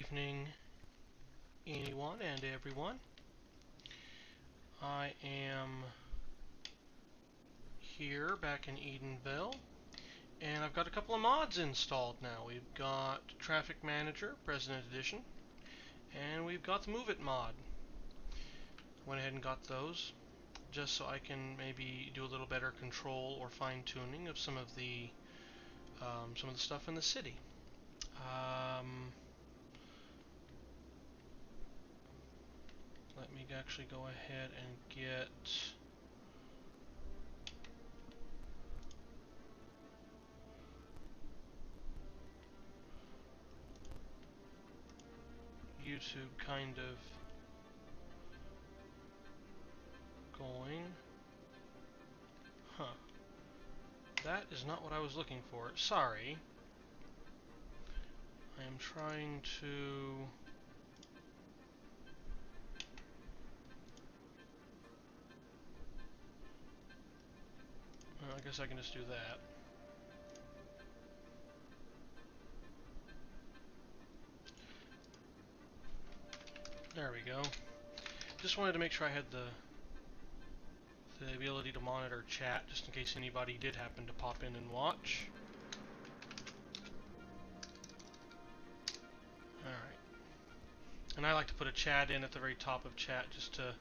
evening, anyone and everyone. I am here back in Edenvale, and I've got a couple of mods installed now. We've got Traffic Manager, President Edition, and we've got the Move It mod. Went ahead and got those, just so I can maybe do a little better control or fine-tuning of some of the stuff in the city. Let me actually go ahead and get YouTube kind of going. Huh. That is not what I was looking for. Sorry. I am trying to... Well, I guess I can just do that. There we go. Just wanted to make sure I had the ability to monitor chat, just in case anybody did happen to pop in and watch. Alright. And I like to put a chat in at the very top of chat, just to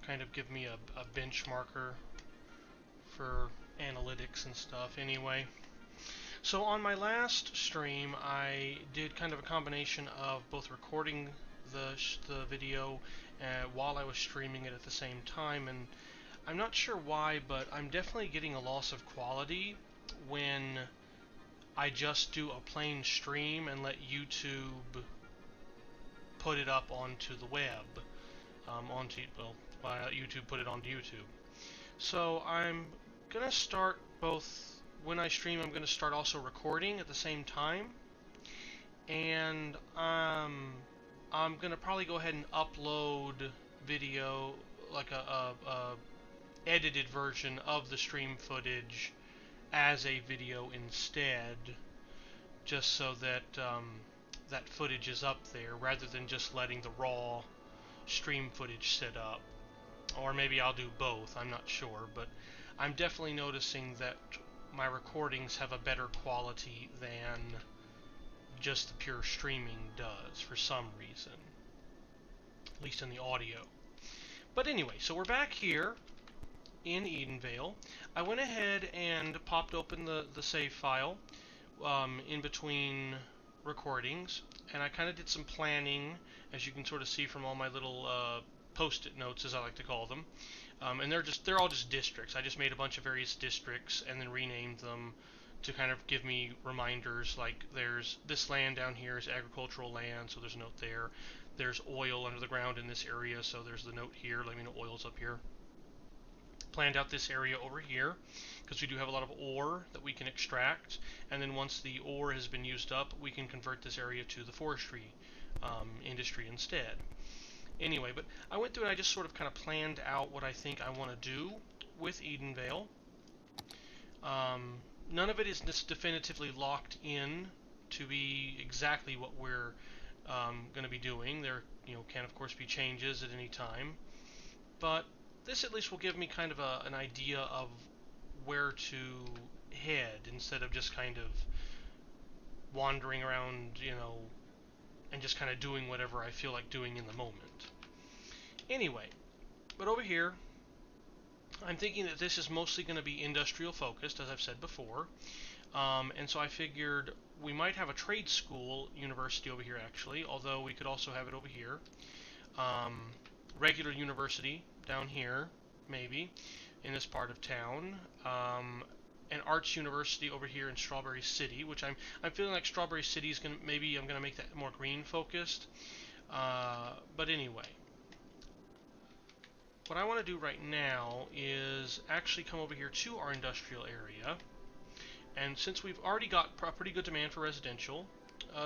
kind of give me a benchmarker for analytics and stuff. Anyway, so on my last stream, I did kind of a combination of both recording the video while I was streaming it at the same time, and I'm not sure why, but I'm definitely getting a loss of quality when I just do a plain stream and let YouTube put it up onto the web, YouTube put it onto YouTube. So I'm gonna start both, when I stream, I'm gonna start also recording at the same time, and I'm gonna probably go ahead and upload video, like a edited version of the stream footage as a video instead, just so that that footage is up there rather than just letting the raw stream footage sit up. Or maybe I'll do both, I'm not sure, but I'm definitely noticing that my recordings have a better quality than just the pure streaming does for some reason, at least in the audio. But anyway, so we're back here in Edenvale. I went ahead and popped open the save file in between recordings, and I kind of did some planning, as you can sort of see from all my little post-it notes, as I like to call them. And they're all just districts. I just made a bunch of various districts and then renamed them to kind of give me reminders, like there's this land down here is agricultural land, so there's a note there. There's oil under the ground in this area, so there's the note here, let me know oil's up here. Planned out this area over here, because we do have a lot of ore that we can extract, and then once the ore has been used up, we can convert this area to the forestry industry instead. Anyway, but I went through and I just sort of kind of planned out what I think I want to do with Edenvale. None of it is definitively locked in to be exactly what we're going to be doing. There, can of course be changes at any time, but this at least will give me kind of an idea of where to head instead of just kind of wandering around, and just kind of doing whatever I feel like doing in the moment. Anyway, but over here, I'm thinking that this is mostly going to be industrial focused, as I've said before, and so I figured we might have a trade school university over here actually, although we could also have it over here. Regular university down here, maybe, in this part of town. An arts university over here in Strawberry City, which I'm feeling like Strawberry City is maybe I'm gonna make that more green focused. But anyway, what I want to do right now is actually come over here to our industrial area, and since we've already got a pretty good demand for residential,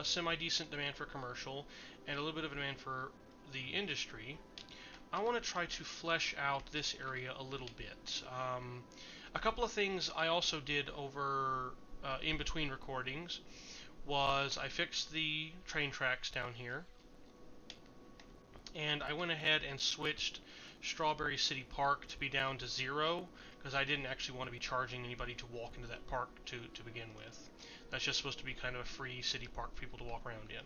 semi-decent demand for commercial, and a little bit of a demand for the industry, I want to try to flesh out this area a little bit. A couple of things I also did over in between recordings was I fixed the train tracks down here, and I went ahead and switched Strawberry City Park to be down to 0, because I didn't actually want to be charging anybody to walk into that park to begin with. That's just supposed to be kind of a free city park for people to walk around in.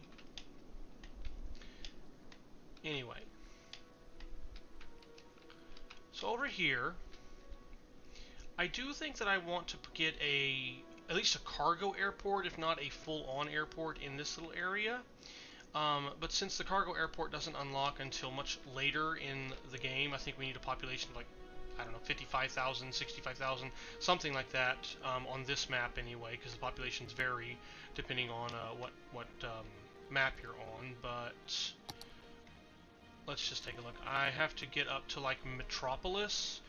Anyway, so over here, I do think that I want to get at least a cargo airport, if not a full-on airport in this little area. But since the cargo airport doesn't unlock until much later in the game, I think we need a population of, like, I don't know, 55,000, 65,000, something like that, on this map anyway, because the populations vary depending on what map you're on. But let's just take a look. I have to get up to, like, Metropolis.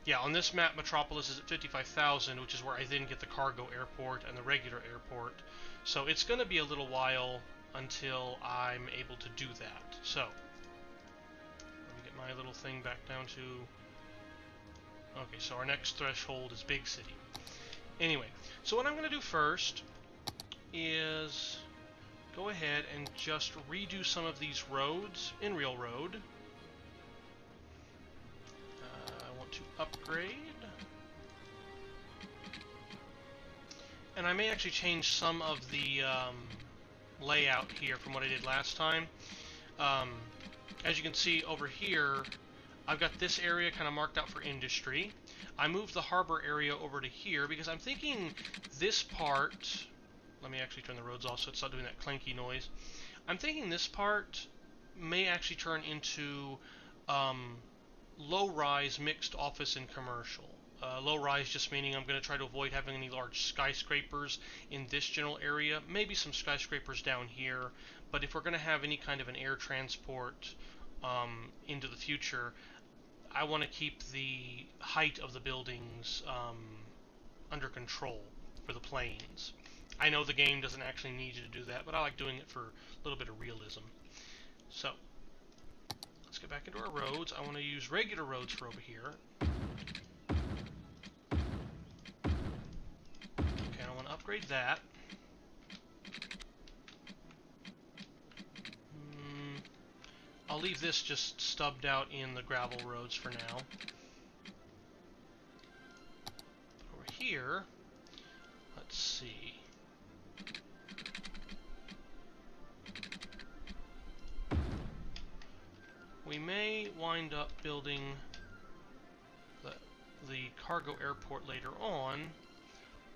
Yeah, on this map, Metropolis is at 55,000, which is where I then get the cargo airport and the regular airport. So it's going to be a little while until I'm able to do that. So, let me get my little thing back down to... Okay, so our next threshold is Big City. Anyway, so what I'm going to do first is go ahead and just redo some of these roads in Real Road. I want to upgrade. And I may actually change some of the layout here from what I did last time. As you can see over here, I've got this area kind of marked out for industry. I moved the harbor area over to here because I'm thinking this part... Let me actually turn the roads off so it's not doing that clanky noise. I'm thinking this part may actually turn into low-rise mixed office and commercial. Low-rise just meaning I'm going to try to avoid having any large skyscrapers in this general area. Maybe some skyscrapers down here, but if we're going to have any kind of an air transport into the future, I want to keep the height of the buildings under control for the planes. I know the game doesn't actually need you to do that, but I like doing it for a little bit of realism. So, let's get back into our roads. I want to use regular roads for over here. Okay, I want to upgrade that. I'll leave this just stubbed out in the gravel roads for now. Over here, let's see. We may wind up building the cargo airport later on,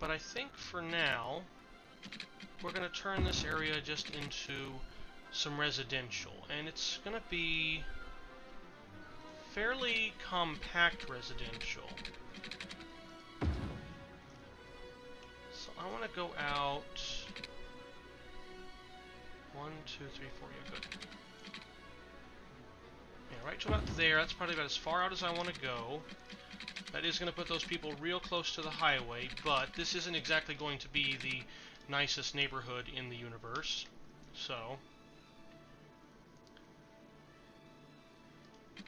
but I think for now we're going to turn this area just into some residential, and it's going to be fairly compact residential. So I want to go out 1, 2, 3, 4. Yeah, good. Yeah, right to about there. That's probably about as far out as I want to go. That is going to put those people real close to the highway, but this isn't exactly going to be the nicest neighborhood in the universe. So,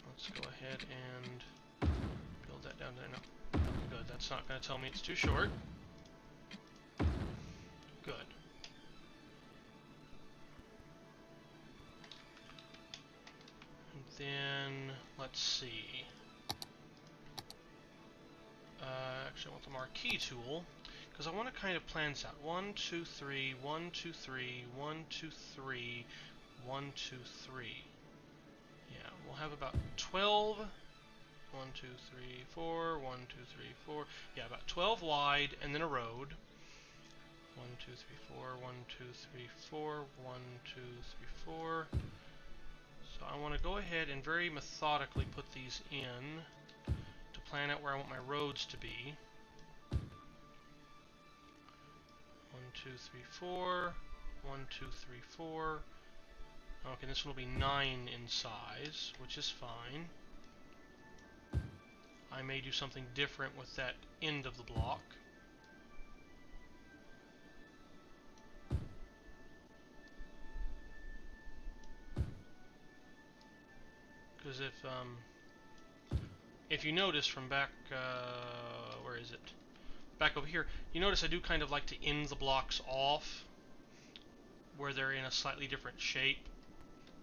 let's go ahead and build that down there. No, good. That's not going to tell me it's too short. Good. And then, let's see. Actually, I want the marquee tool, because I want to kind of plan this out. 1, 2, 3, 1, 2, 3, 1, 2, 3, 1, 2, 3. Yeah, we'll have about 12. 1, 2, 3, 4, 1, 2, 3, 4. Yeah, about 12 wide, and then a road. 1, 2, 3, 4, 1, 2, 3, 4, 1, 2, 3, 4. So I want to go ahead and very methodically put these in to plan out where I want my roads to be. 1, 2, 3, 4. 1, 2, 3, 4. Okay, this one will be 9 in size, which is fine. I may do something different with that end of the block. Because if you notice from back, where is it? Back over here, you notice I do kind of like to end the blocks off. where they're in a slightly different shape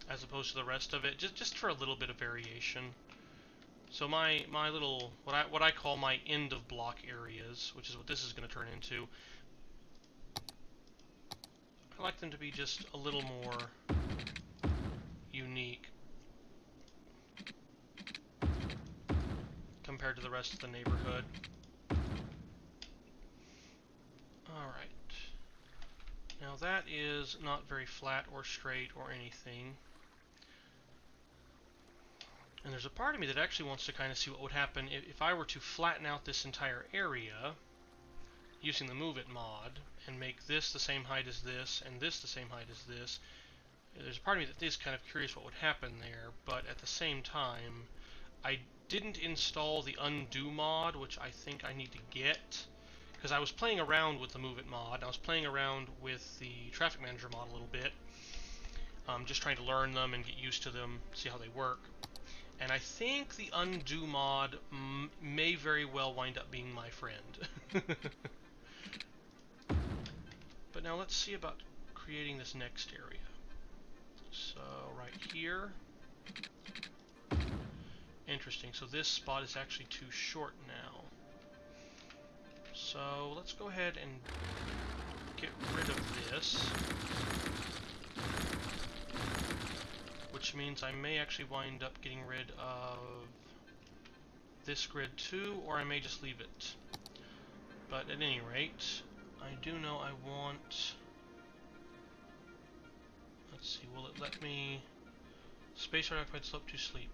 as opposed to the rest of it, just for a little bit of variation. So my little, what I call my end of block areas, which is what this is going to turn into, I like them to be just a little more unique compared to the rest of the neighborhood. Alright. Now that is not very flat or straight or anything. And there's a part of me that actually wants to kind of see what would happen if I were to flatten out this entire area using the Move It mod and make this the same height as this and this the same height as this. There's a part of me that is kind of curious what would happen there, but at the same time, I didn't install the Undo mod, which I think I need to get, because I was playing around with the Move It mod, and I was playing around with the Traffic Manager mod a little bit, just trying to learn them and get used to them, see how they work. And I think the Undo mod may very well wind up being my friend. But now let's see about creating this next area. So right here. Interesting, so this spot is actually too short now. So let's go ahead and get rid of this. Which means I may actually wind up getting rid of this grid too, or I may just leave it. But at any rate, I do know I want... Let's see, will it let me... Space occupied slope too steep.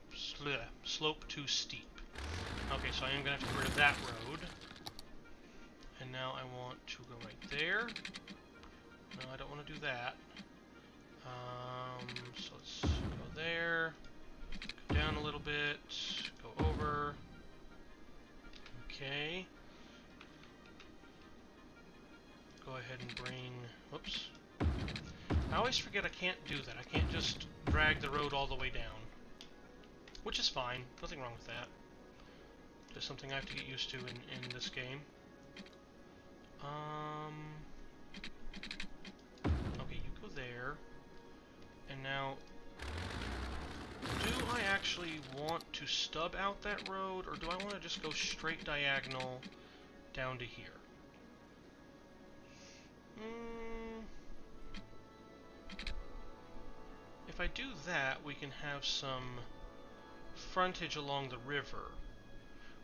Slope too steep. Okay, so I am going to have to get rid of that road. And now I want to go right there. No, I don't want to do that. So let's go there, go down a little bit, go over. Okay. Go ahead and bring, whoops. I always forget I can't do that. I can't just drag the road all the way down. Which is fine. Nothing wrong with that. Just something I have to get used to in this game. Okay, you go there. And now, do I actually want to stub out that road, or do I want to just go straight diagonal down to here? If I do that, we can have some frontage along the river,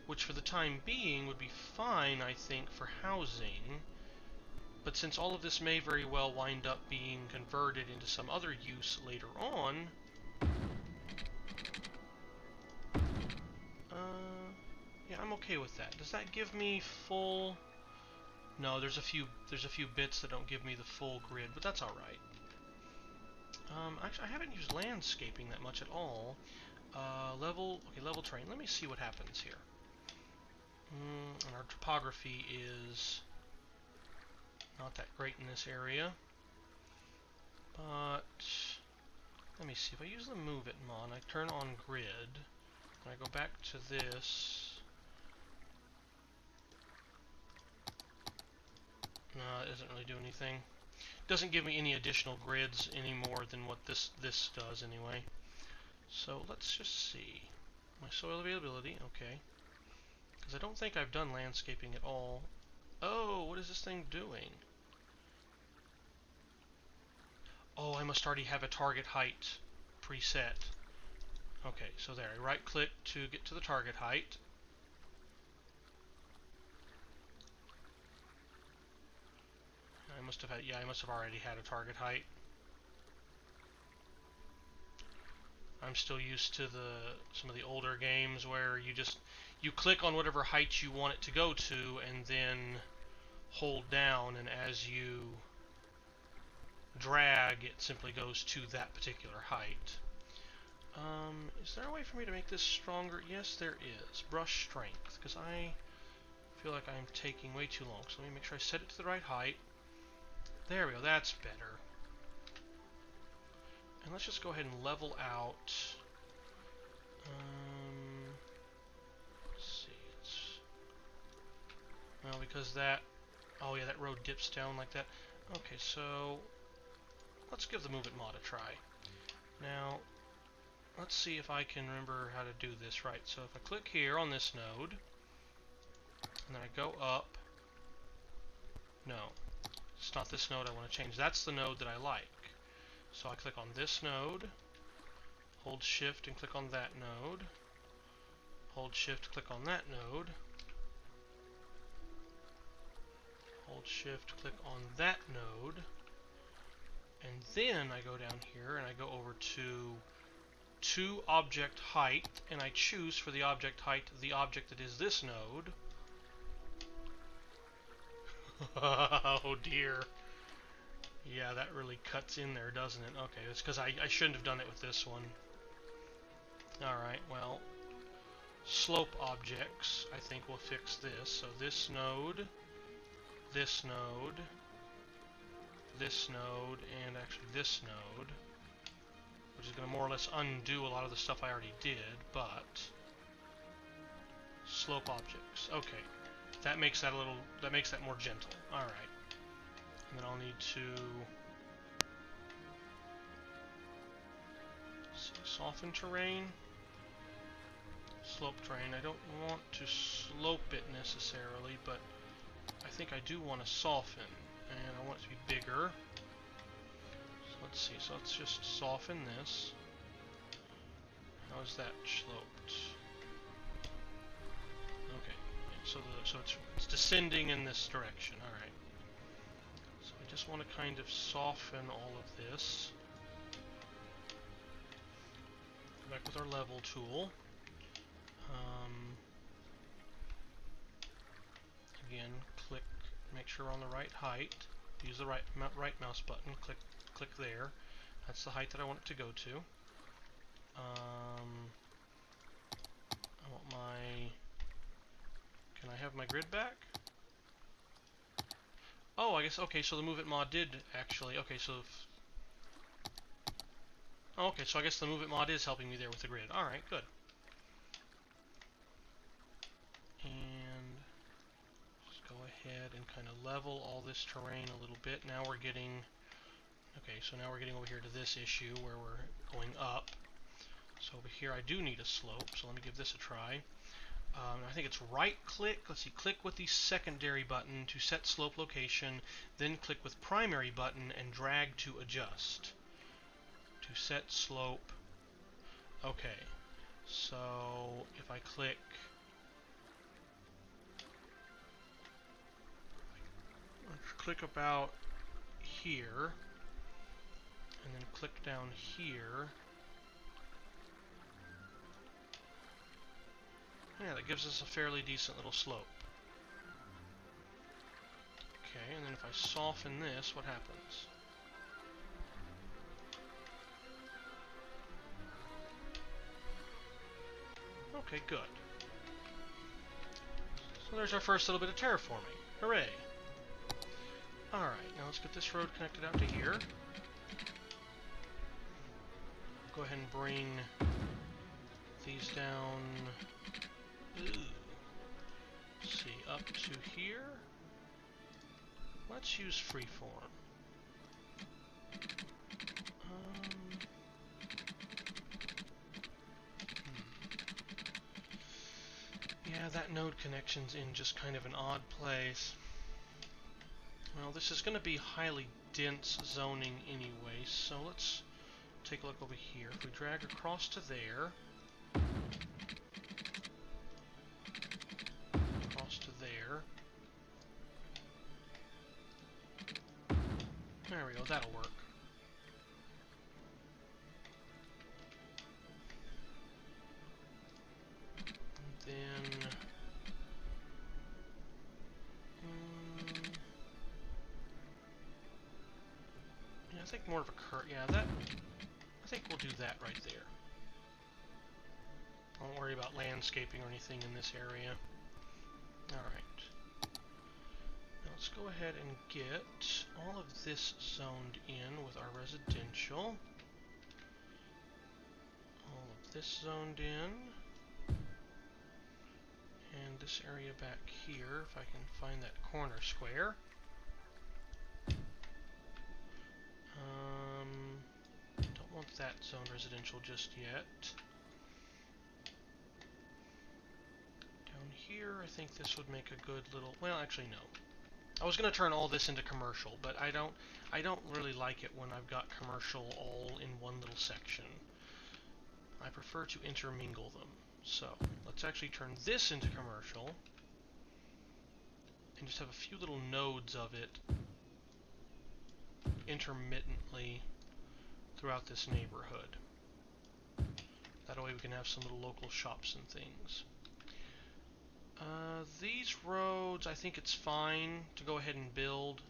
which for the time being would be fine, I think, for housing. But since all of this may very well wind up being converted into some other use later on, yeah, I'm okay with that. Does that give me full? No, there's a few bits that don't give me the full grid, but that's all right. Actually, I haven't used landscaping that much at all. Level terrain. Let me see what happens here. And our topography is not that great in this area, but let me see. If I use the Move It mod, I turn on grid, and I go back to this. No, it doesn't really do anything. It doesn't give me any additional grids any more than what this does anyway. So let's just see. My soil availability, okay. Because I don't think I've done landscaping at all. Oh, what is this thing doing? Oh, I must already have a target height preset. Okay, so there, I right-click to get to the target height. I must have had, yeah, I must have already had a target height. I'm still used to some of the older games where you click on whatever height you want it to go to and then hold down, and as you drag, it simply goes to that particular height. Is there a way for me to make this stronger? Yes, there is. Brush strength, because I feel like I'm taking way too long. So let me make sure I set it to the right height. There we go, that's better. And let's just go ahead and level out. Let's see. Well, because that... Oh yeah, that road dips down like that. Okay, so... let's give the Move It mod a try. Now, let's see if I can remember how to do this right. So if I click here on this node, and then I go up, no, it's not this node I want to change. That's the node that I like. So I click on this node, hold shift and click on that node, hold shift, click on that node, hold shift, click on that node, and then I go down here and I go over to object height, and I choose for the object height the object that is this node. Oh dear. Yeah, that really cuts in there, doesn't it? Okay, it's because I shouldn't have done it with this one. Alright, well, slope objects, I think will fix this. So this node, this node, this node, and actually this node, which is going to more or less undo a lot of the stuff I already did, but slope objects. Okay, that makes that more gentle. Alright. And then I'll need to soften terrain, slope terrain. I don't want to slope it necessarily, but I think I do want to soften, and I want it to be bigger. So let's see. So let's just soften this. How is that sloped? Okay. So it's descending in this direction. All right. So I just want to kind of soften all of this. Go back with our level tool. Again, click, make sure we're on the right height. Use the right mouse button. Click there. That's the height that I want it to go to. I want my. Can I have my grid back? Oh, I guess, okay, so the Move It mod did actually, okay, so okay, so I guess the Move It mod is helping me there with the grid. Alright, good. And just go ahead and kind of level all this terrain a little bit. Now we're getting, okay, so now we're getting over here to this issue where we're going up. So over here I do need a slope, so let me give this a try. I think it's right-click, let's see, click with the secondary button to set slope location, then click with primary button and drag to adjust. To set slope. Okay, so if I click, let's click about here, and then click down here. Yeah, that gives us a fairly decent little slope. Okay, and then if I soften this, what happens? Okay, good. So there's our first little bit of terraforming. Hooray! Alright, now let's get this road connected out to here. Go ahead and bring these down. Ooh. Let's see, up to here. Let's use freeform. Yeah, that node connection's in just kind of an odd place. Well, this is going to be highly dense zoning anyway, so let's take a look over here. If we drag across to there, across to there, there we go, that'll work. And then, yeah, I think more of a curve, yeah, that, I think we'll do that right there. Don't worry about landscaping or anything in this area. Alright. Now let's go ahead and get all of this zoned in with our residential. All of this zoned in. And this area back here, if I can find that corner square. that zone residential just yet. Down here, I think this would make a good little... Well, actually, no. I was going to turn all this into commercial, but I don't really like it when I've got commercial all in one little section. I prefer to intermingle them. So, let's actually turn this into commercial, and just have a few little nodes of it intermittently throughout this neighborhood. That way we can have some little local shops and things. These roads, I think it's fine to go ahead and build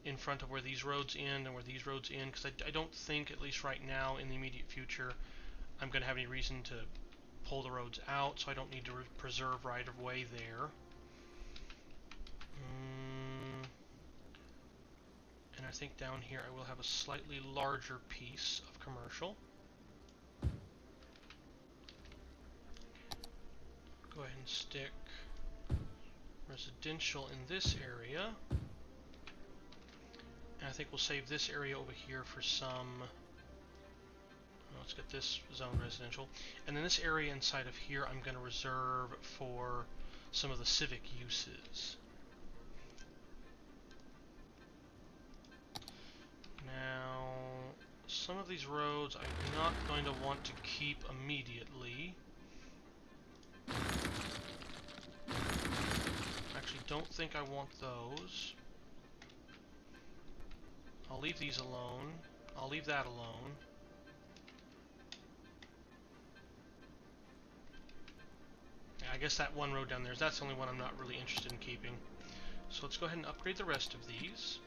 in front of where these roads end and where these roads end, because I don't think, at least right now in the immediate future, I'm going to have any reason to pull the roads out, so I don't need to preserve right-of-way there. And I think down here I will have a slightly larger piece of commercial. Go ahead and stick residential in this area. And I think we'll save this area over here for some... Let's get this zone residential. And then this area inside of here I'm going to reserve for some of the civic uses. Now, some of these roads I'm not going to want to keep immediately. Actually, don't think I want those. I'll leave these alone. I'll leave that alone. Yeah, I guess that one road down there, that's the only one I'm not really interested in keeping. So let's go ahead and upgrade the rest of these.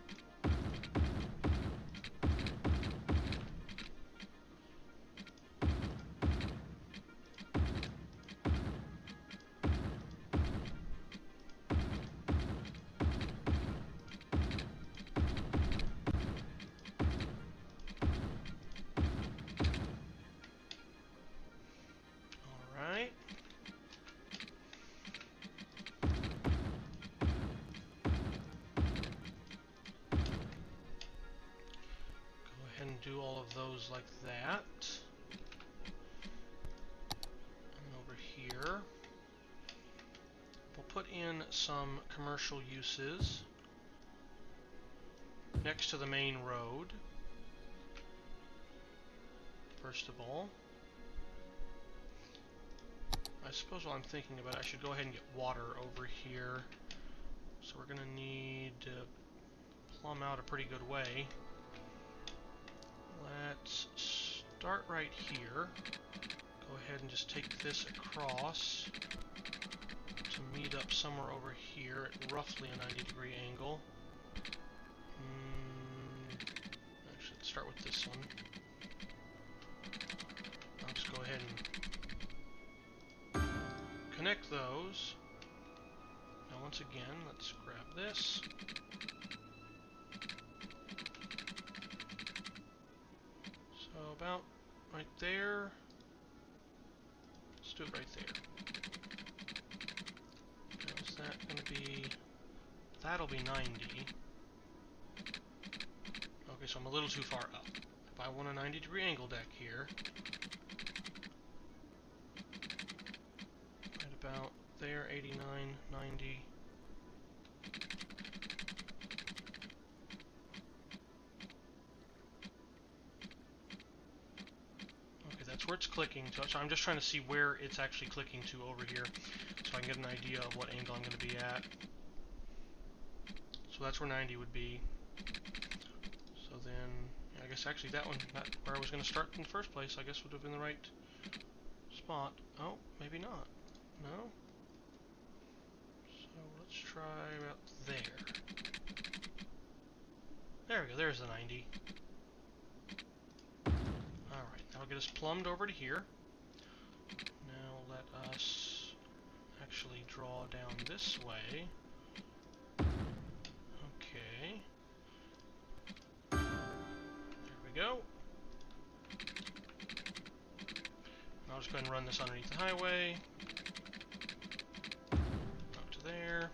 Do all of those like that. And over here, we'll put in some commercial uses next to the main road. First of all, I suppose while I'm thinking about it, I should go ahead and get water over here. So we're going to need to plumb out a pretty good way. Let's start right here. Go ahead and just take this across to meet up somewhere over here at roughly a 90-degree angle. Actually, let's start with this one. I'll just go ahead and connect those. Now once again, let's grab this. About right there. Let's do it right there. Now is that going to be... That'll be 90. Okay, so I'm a little too far up. If I want a 90-degree angle deck here, right about there, 89, 90. Where it's clicking to, so I'm just trying to see where it's actually clicking to over here, so I can get an idea of what angle I'm going to be at. So that's where 90 would be. So then, yeah, I guess actually that one, where I was going to start in the first place, I guess would have been the right spot. Oh, maybe not. No? So let's try about there. There we go, there's the 90. That'll get us plumbed over to here. Now let us actually draw down this way. Okay. There we go. And I'll just go ahead and run this underneath the highway. Up to there.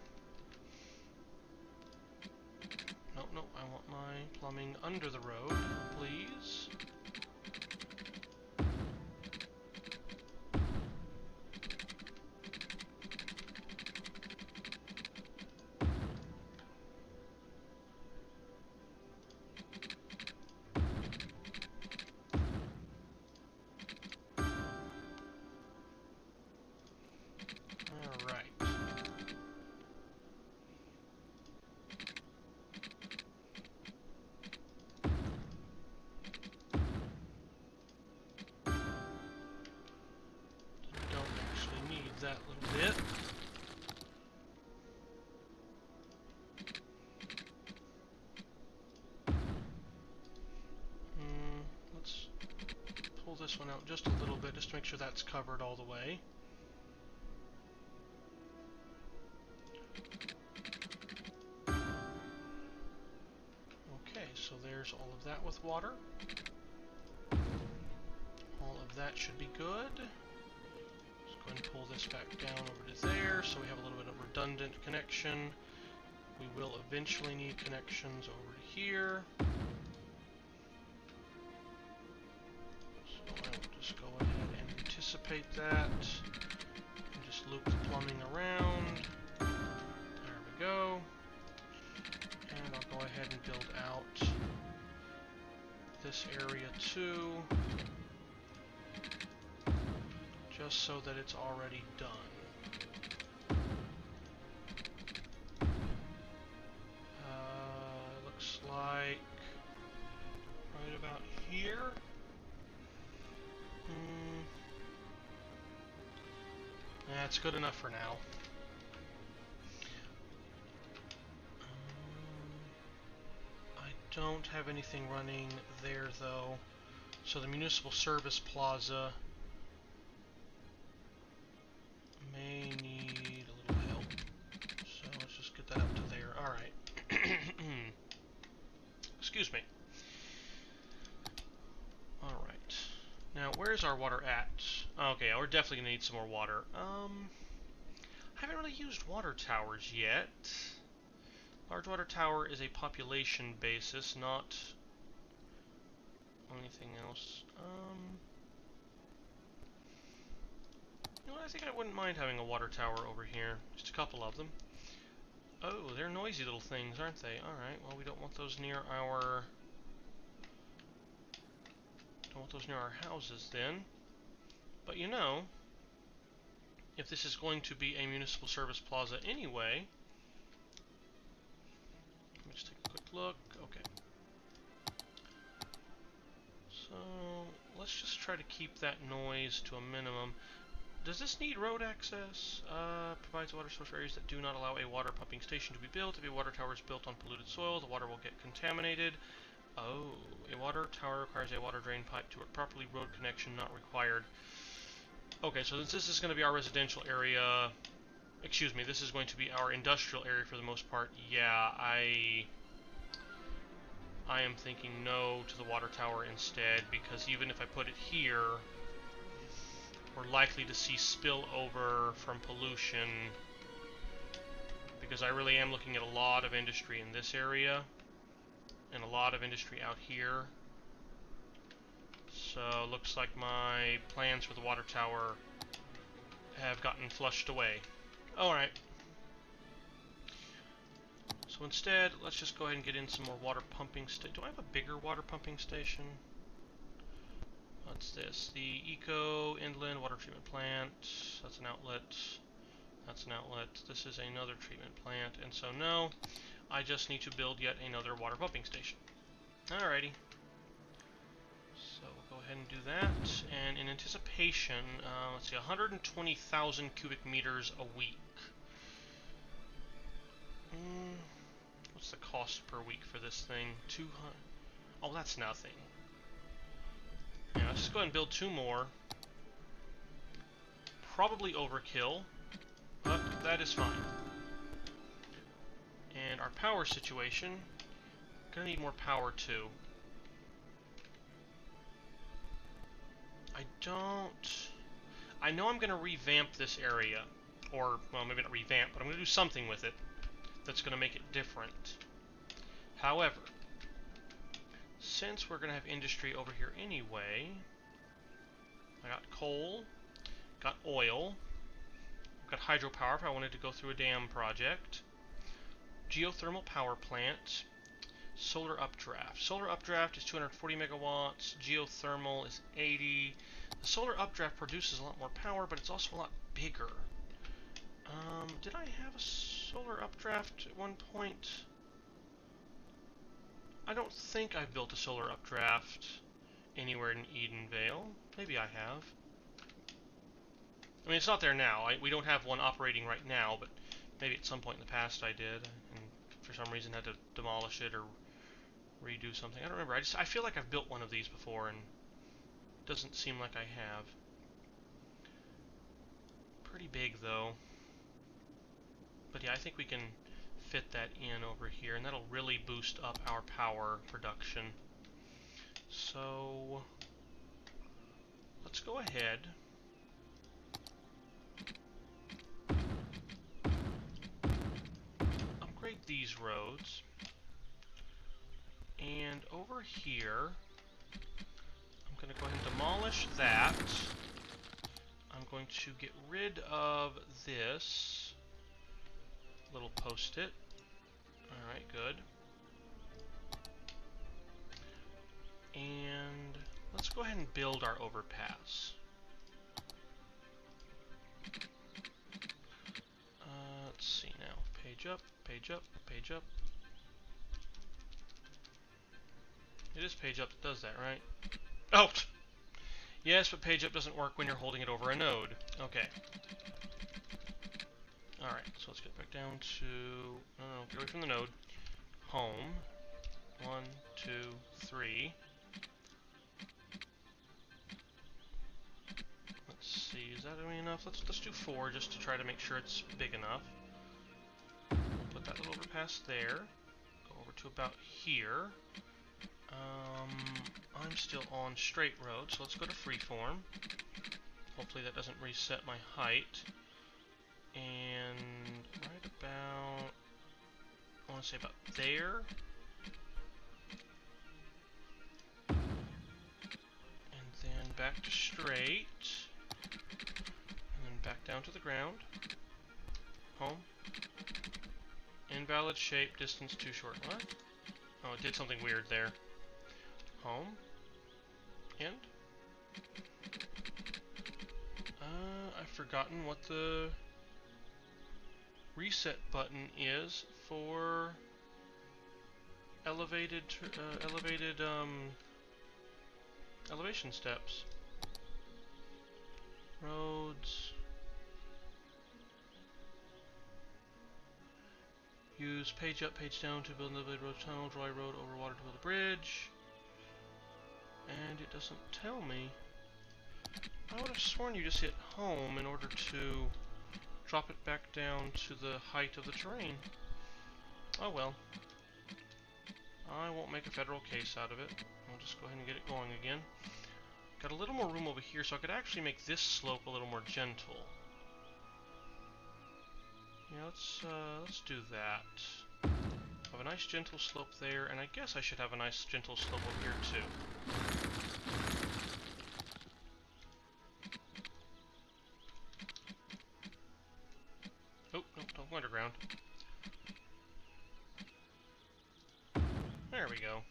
Nope, I want my plumbing under the road, please. Alright. Don't actually need that little bit. Let's pull this one out just a little bit, just to make sure that's covered all the way. Okay, so there's all of that with water. All of that should be good. Let's go ahead and pull this back down over to there, so we have a little bit of redundant connection. We will eventually need connections over to here. So I will just go ahead and anticipate that. And just loop the plumbing around. There we go. And I'll go ahead and build out this area too. Just so that it's already done. Looks like right about here. That's good enough for now. I don't have anything running there though. So the Municipal Service Plaza may need a little help. So let's just get that up to there. Alright. Excuse me. Alright. Now, where's our water at? Okay, we're definitely going to need some more water. I haven't really used water towers yet. Large water tower is a population basis, not anything else. You know what, I think I wouldn't mind having a water tower over here. Just a couple of them. Oh, they're noisy little things, aren't they? Alright, well, we don't want those near our... Don't want those near our houses, then. But you know, if this is going to be a municipal service plaza anyway... Let me just take a quick look. Okay. So, let's just try to keep that noise to a minimum. Does this need road access? Provides water source for areas that do not allow a water pumping station to be built. If a water tower is built on polluted soil, the water will get contaminated. Oh, a water tower requires a water drain pipe to work properly. Road connection not required. Okay, so this is going to be our residential area. Excuse me, this is going to be our industrial area for the most part. Yeah, I am thinking no to the water tower instead, because even if I put it here, we're likely to see spillover from pollution, because I really am looking at a lot of industry in this area and a lot of industry out here. So looks like my plans for the water tower have gotten flushed away. Alright. So instead, let's just go ahead and get in some more water pumping station. Do I have a bigger water pumping station? What's this? The Eco Inland Water Treatment Plant. That's an outlet. That's an outlet. This is another treatment plant. And so no, I just need to build yet another water pumping station. Alrighty. So we'll go ahead and do that. And in anticipation, let's see, 120,000 cubic meters a week. What's the cost per week for this thing? 200. Oh, that's nothing. Yeah, let's just go ahead and build 2 more. Probably overkill, but that is fine. And our power situation, gonna need more power too. I know I'm gonna revamp this area, or, well, maybe not revamp, but I'm gonna do something with it that's gonna make it different. However, since we're going to have industry over here anyway, I got coal, got oil, got hydropower if I wanted to go through a dam project, geothermal power plant, solar updraft. Solar updraft is 240 megawatts, geothermal is 80. The solar updraft produces a lot more power, but it's also a lot bigger. Did I have a solar updraft at one point? I don't think I've built a solar updraft anywhere in Edenvale. Maybe I have. I mean, it's not there now. We don't have one operating right now, but maybe at some point in the past I did, and for some reason had to demolish it or redo something. I don't remember. I feel like I've built one of these before, and it doesn't seem like I have. Pretty big, though. But yeah, I think we can fit that in over here, and that'll really boost up our power production. So let's go ahead. Upgrade these roads. And over here, I'm going to go ahead and demolish that. I'm going to get rid of this little post-it. Alright, good. And let's go ahead and build our overpass. Let's see now. Page up, page up, page up. It is page up that does that, right? Oh! Yes, but page up doesn't work when you're holding it over a node. Okay. Alright, so let's get back down to... No, get away from the node. Home. 1, 2, 3. Let's see, is that doing enough? Let's do 4 just to try to make sure it's big enough. Put that little overpass there. Go over to about here. I'm still on straight road, so let's go to freeform. Hopefully that doesn't reset my height. And right about, I want to say about there. And then back to straight. And then back down to the ground. Home. Invalid shape, distance too short. What? Oh, it did something weird there. Home. End. I've forgotten what the reset button is for elevation steps. Roads. Use page up, page down to build an elevated road tunnel, dry road over water to build a bridge. And it doesn't tell me. I would have sworn you just hit home in order to drop it back down to the height of the terrain. Oh well. I won't make a federal case out of it. I'll just go ahead and get it going again. Got a little more room over here, so I could actually make this slope a little more gentle. Yeah, let's do that. Have a nice gentle slope there, and I guess I should have a nice gentle slope over here too. Oh, no, don't go underground. There we go.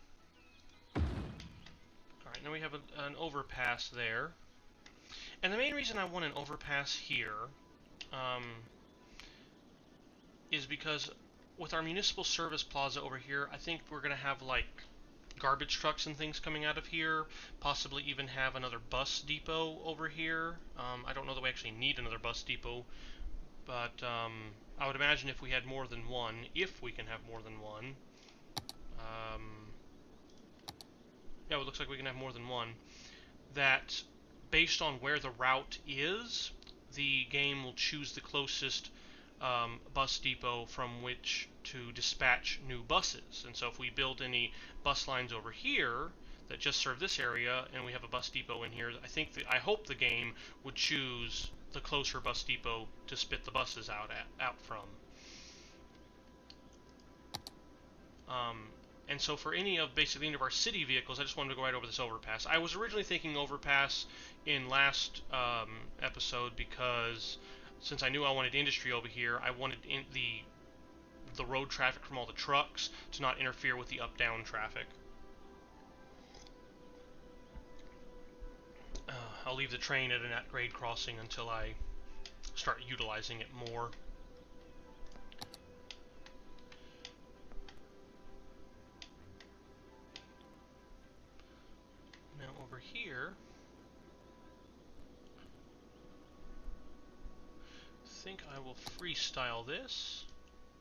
Alright, now we have an overpass there. And the main reason I want an overpass here is because with our municipal service plaza over here, I think we're going to have like garbage trucks and things coming out of here, possibly even have another bus depot over here. I don't know that we actually need another bus depot, but I would imagine if we had more than one, if we can have more than one, yeah, it looks like we can have more than one, that based on where the route is, the game will choose the closest bus depot from which to dispatch new buses. And so if we build any bus lines over here that just serve this area, and we have a bus depot in here, I hope the game would choose the closer bus depot to spit the buses out from. And so for basically any of our city vehicles, I just wanted to go right over this overpass. I was originally thinking overpass in last episode because since I knew I wanted industry over here, I wanted the road traffic from all the trucks to not interfere with the up-down traffic. I'll leave the train at an at-grade crossing until I start utilizing it more. Now over here, I think I will freestyle this.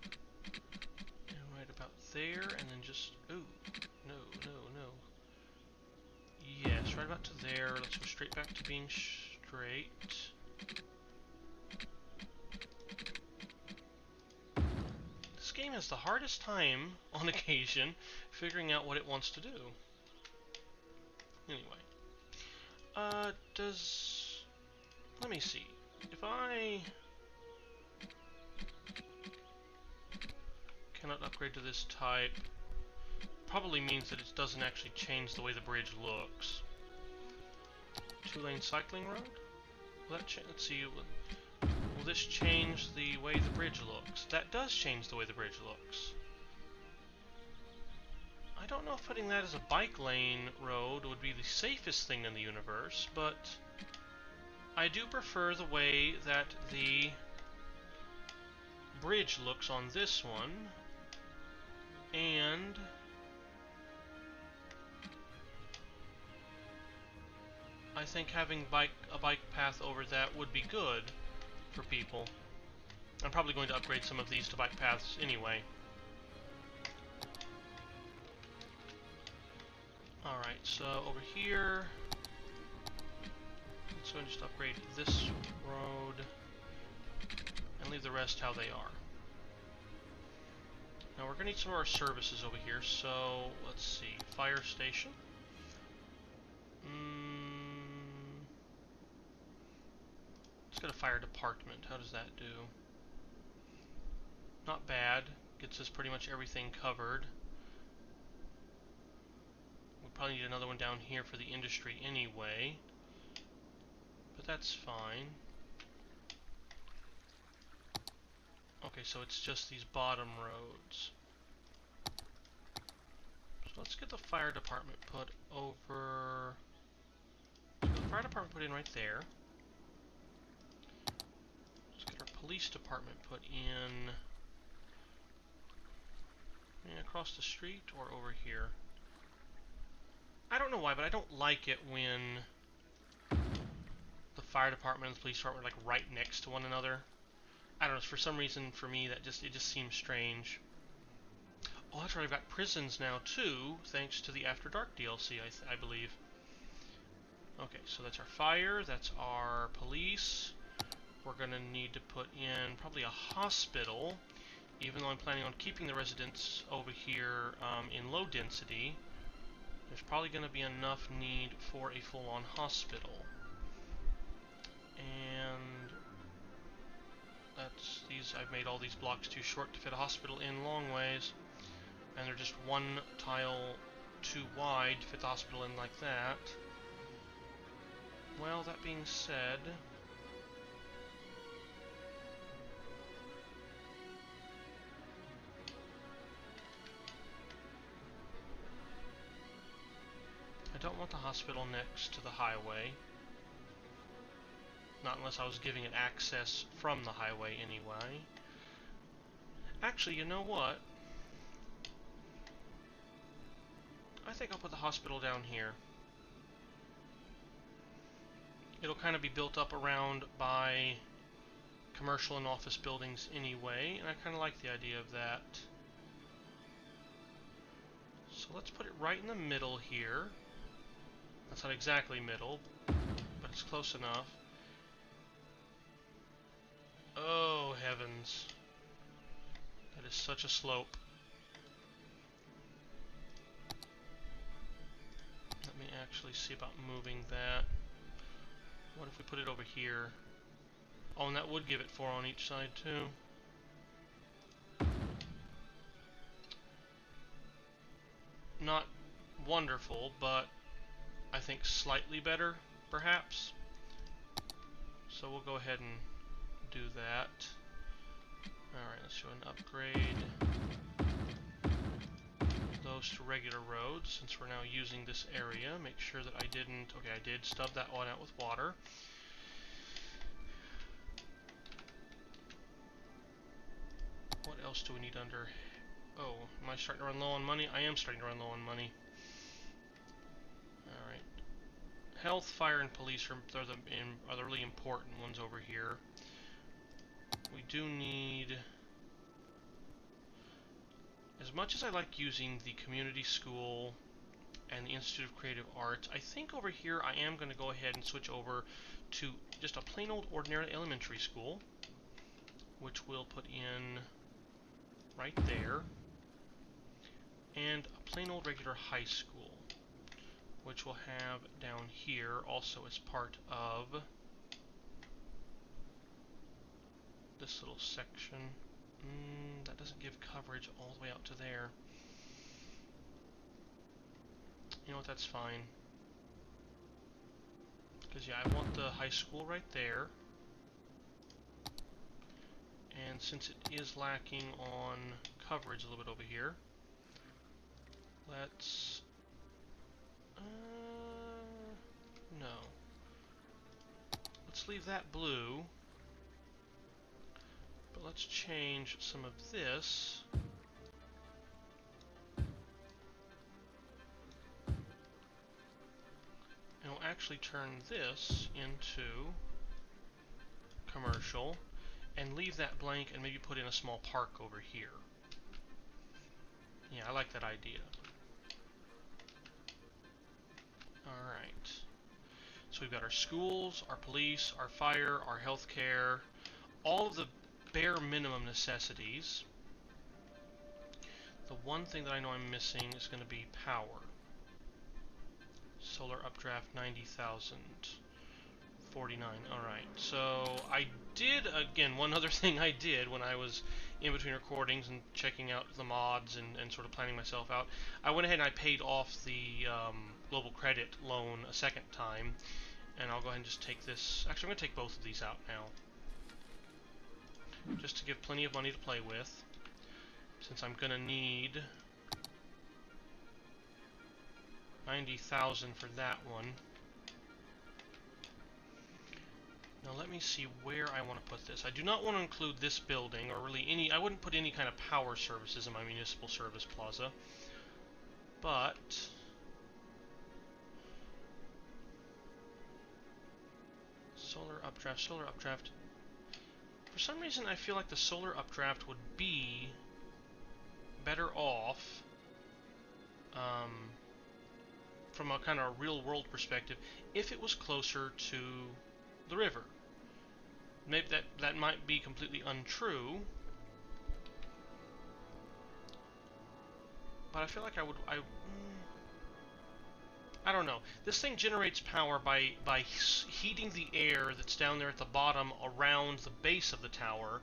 And right about there, and then just, ooh, no. Yes, right about to there. Let's go straight back to being straight. This game has the hardest time, on occasion, figuring out what it wants to do. Anyway. Let me see. If I cannot upgrade to this type, probably means that it doesn't actually change the way the bridge looks. 2-lane cycling road? Will that let's see. Will this change the way the bridge looks? That does change the way the bridge looks. I don't know if putting that as a bike lane road would be the safest thing in the universe, but I do prefer the way that the bridge looks on this one, and I think having a bike path over that would be good for people. I'm probably going to upgrade some of these to bike paths anyway. Alright, so over here, let's go and just upgrade this road and leave the rest how they are. Now we're going to need some of our services over here, so let's see. Fire station. Let's get a fire department. How does that do? Not bad. Gets us pretty much everything covered. We probably need another one down here for the industry anyway, but that's fine. Okay, so it's just these bottom roads. So let's get the fire department put over. Let's get the fire department put in right there. Let's get our police department put in across the street or over here. I don't know why, but I don't like it when the fire department and the police department are like right next to one another. I don't know, for some reason for me that it just seems strange. Oh, that's right, I've got prisons now too, thanks to the After Dark DLC, I believe. Okay, so that's our fire, that's our police. We're gonna need to put in probably a hospital, even though I'm planning on keeping the residents over here in low density. There's probably going to be enough need for a full-on hospital. And that's I've made all these blocks too short to fit a hospital in long ways. And they're just one tile too wide to fit the hospital in like that. Well, that being said, I don't want the hospital next to the highway. Not unless I was giving it access from the highway anyway. Actually, you know what? I think I'll put the hospital down here. It'll kind of be built up around by commercial and office buildings anyway, and I kind of like the idea of that. So let's put it right in the middle here. That's not exactly middle, but it's close enough. Oh, heavens. That is such a slope. Let me actually see about moving that. What if we put it over here? Oh, and that would give it 4 on each side, too. Not wonderful, but I think slightly better, perhaps. So we'll go ahead and do that. Alright, let's go and upgrade those to regular roads, since we're now using this area. Make sure that I didn't... Okay, I did stub that one out with water. else do we need under... Oh, am I starting to run low on money? I am starting to run low on money. Alright. Health, fire, and police are the really important ones over here. We do need... As much as I like using the community school and the Institute of Creative Arts, I think over here I am going to go ahead and switch over to just a plain old ordinary elementary school, which we'll put in right there, and a plain old regular high school, which we'll have down here also as part of this little section. That doesn't give coverage all the way out to there. You know what, that's fine. Because, yeah, I want the high school right there. And since it is lacking on coverage a little bit over here, let's... no. Let's leave that blue. But let's change some of this. And we'll actually turn this into commercial and leave that blank and maybe put in a small park over here. Yeah, I like that idea. Alright. So we've got our schools, our police, our fire, our healthcare, all of the bare minimum necessities. The one thing that I know I'm missing is going to be power. Solar updraft 90,000. 49. Alright, so I did, again, one other thing I did when I was in between recordings and checking out the mods and sort of planning myself out, I went ahead and I paid off the global credit loan a second time, and I'll go ahead and just take this, actually I'm going to take both of these out now, just to give plenty of money to play with, since I'm going to need 90,000 for that one. Now let me see where I want to put this. I do not want to include this building, or really any... I wouldn't put any kind of power services in my municipal service plaza. But... solar updraft, solar updraft. For some reason I feel like the solar updraft would be better off from a kind of real world perspective if it was closer to the river. Maybe that might be completely untrue, but I feel like I don't know. This thing generates power by heating the air that's down there at the bottom around the base of the tower,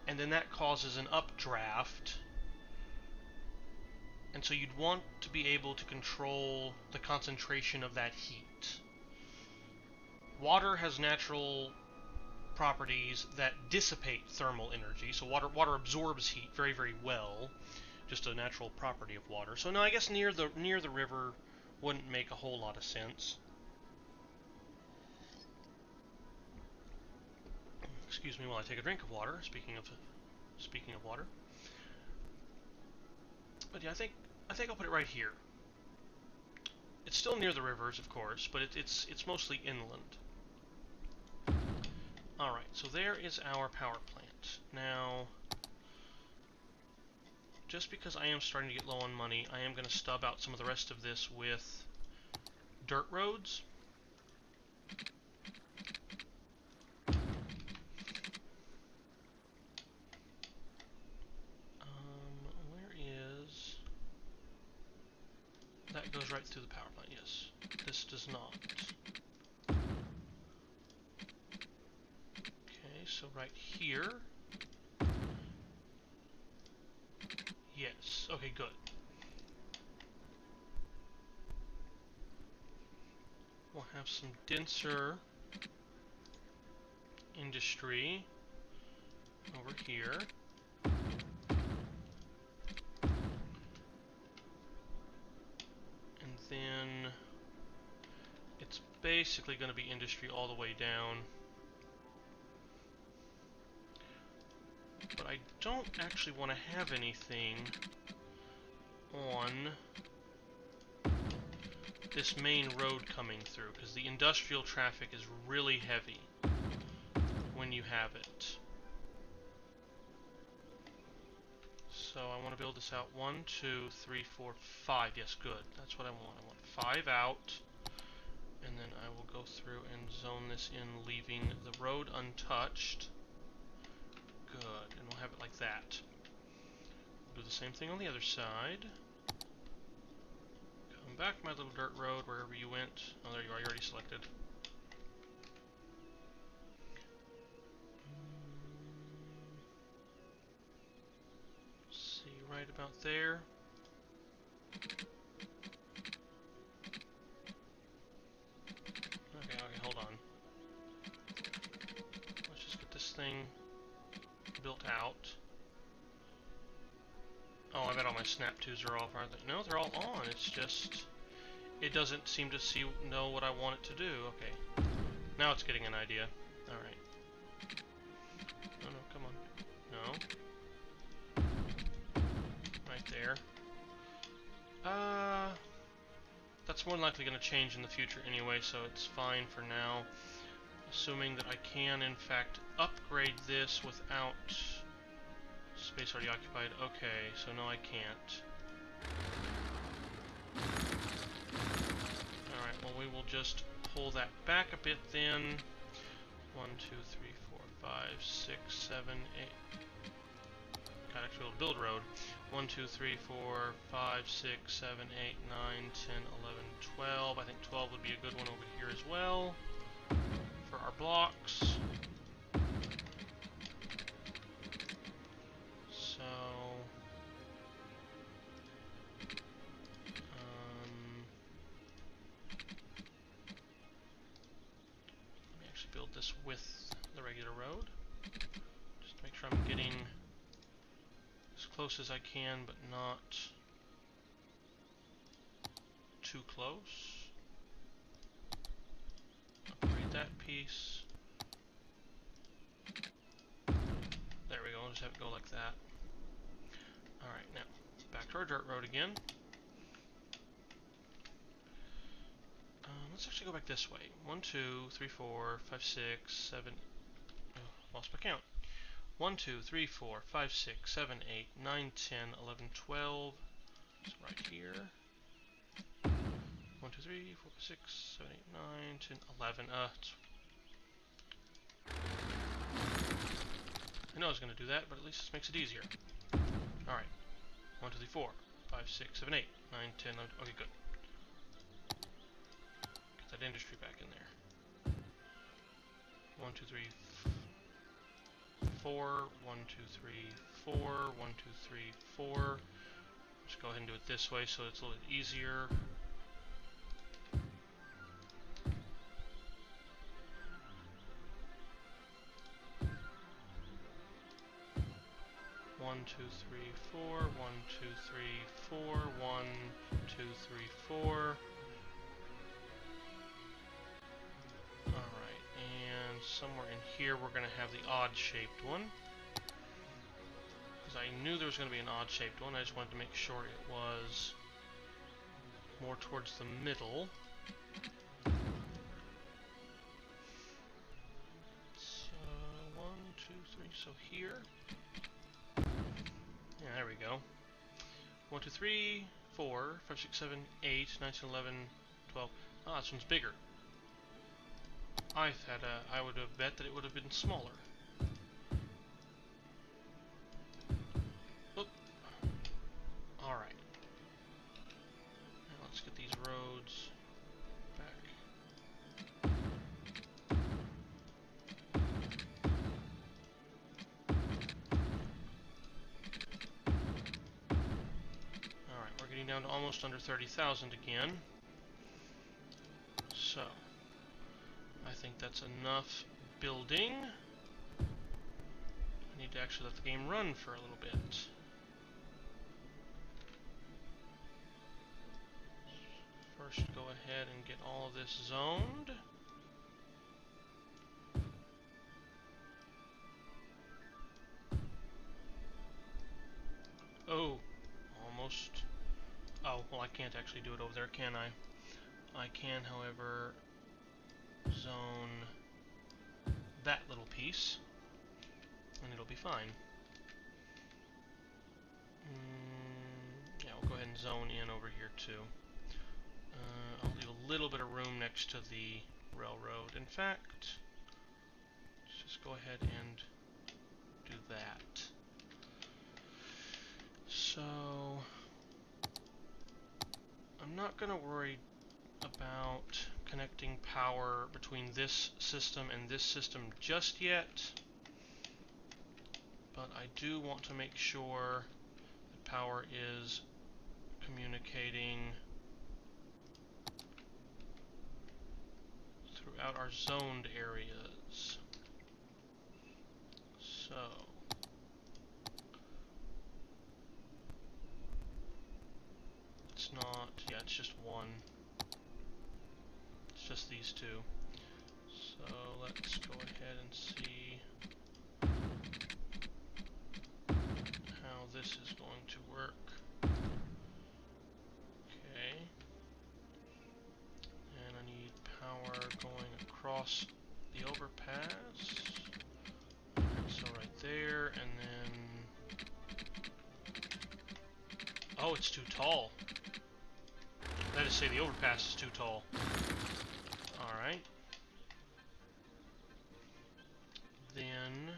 and then that causes an updraft. And so you'd want to be able to control the concentration of that heat. Water has natural properties that dissipate thermal energy, so water absorbs heat very, very well, just a natural property of water. So no, I guess near the river wouldn't make a whole lot of sense. Excuse me while I take a drink of water. Speaking of water. But yeah, I think I'll put it right here. It's still near the rivers, of course, but it's mostly inland. Alright, so there is our power plant. Now, just because I am starting to get low on money, I am going to stub out some of the rest of this with dirt roads. Where is... That goes right through the power plant, yes. This does not. So right here. Yes. Okay, good. We'll have some denser industry over here. And then it's basically going to be industry all the way down. But I don't actually want to have anything on this main road coming through, because the industrial traffic is really heavy when you have it. So I want to build this out 1, 2, 3, 4, 5. Yes, good. That's what I want. I want 5 out. And then I will go through and zone this in, leaving the road untouched. Good. And we'll have it like that. Do the same thing on the other side. Come back, my little dirt road, wherever you went. Oh, there you are. You already selected. See, right about there. Okay, hold on. Let's just get this thing built out. Oh, I bet all my snap twos are off, aren't they? No, they're all on. It's just, it doesn't seem to know what I want it to do. Okay. Now it's getting an idea. Alright. No, come on. No. Right there. That's more than likely going to change in the future anyway, so it's fine for now. Assuming that I can, in fact, upgrade this without space already occupied. Okay, so no, I can't. Alright, well, we will just pull that back a bit then. 1, 2, 3, 4, 5, 6, 7, 8. Got actually able to build road. 1, 2, 3, 4, 5, 6, 7, 8, 9, 10, 11, 12. I think 12 would be a good one over here as well for our blocks. So, let me actually build this with the regular road. Just to make sure I'm getting as close as I can, but not too close. Upgrade that piece. There we go, I'll just have it go like that. Alright, now, back to our dirt road again. Let's actually go back this way. 1, 2, 3, 4, 5, 6, 7... Oh, lost my count. 1, 2, 3, 4, 5, 6, 7, 8, 9, 10, 11, 12. So right here. 1, 2, 3, 4, 5, 6, 7, 8, 9, 10, 11. I know I was going to do that, but at least this makes it easier. Alright. 1, 2, 3, 4, 5, 6, 7, 8, 9, 10, 11. Okay, good. Get that industry back in there. 1, 2, 3, 4. 1, 2, 3, 4. 1, 2, 3, 4. Just go ahead and do it this way so it's a little bit easier. 1, 2, 3, 4, 1, 2, 3, 4, 1, 2, 3, 4. Alright, and somewhere in here we're going to have the odd-shaped one. Because I knew there was going to be an odd-shaped one, I just wanted to make sure it was more towards the middle. So, 1, 2, 3, so here. Yeah, there we go. 1, 2, 3, 4, 5, 6, 7, 8, 9, 10, 11, 12. Ah, this one's bigger. I would have bet that it would have been smaller. Oop. Alright. Now let's get these roads back. Alright, we're getting down to almost under 30,000 again. So, I think that's enough building. I need to actually let the game run for a little bit. First, go ahead and get all of this zoned. I can't actually do it over there, can I? I can, however, zone that little piece, and it'll be fine. Yeah, we'll go ahead and zone in over here too. I'll leave a little bit of room next to the railroad. In fact, let's just go ahead and do that. So, I'm not going to worry about connecting power between this system and this system just yet, but I do want to make sure that power is communicating throughout our zoned areas. So, it's not, yeah, it's just one. It's just these two. So let's go ahead and see how this is going to work. Okay. And I need power going across the overpass. So right there, and then... Oh, it's too tall. That is to say the overpass is too tall. Alright. Then...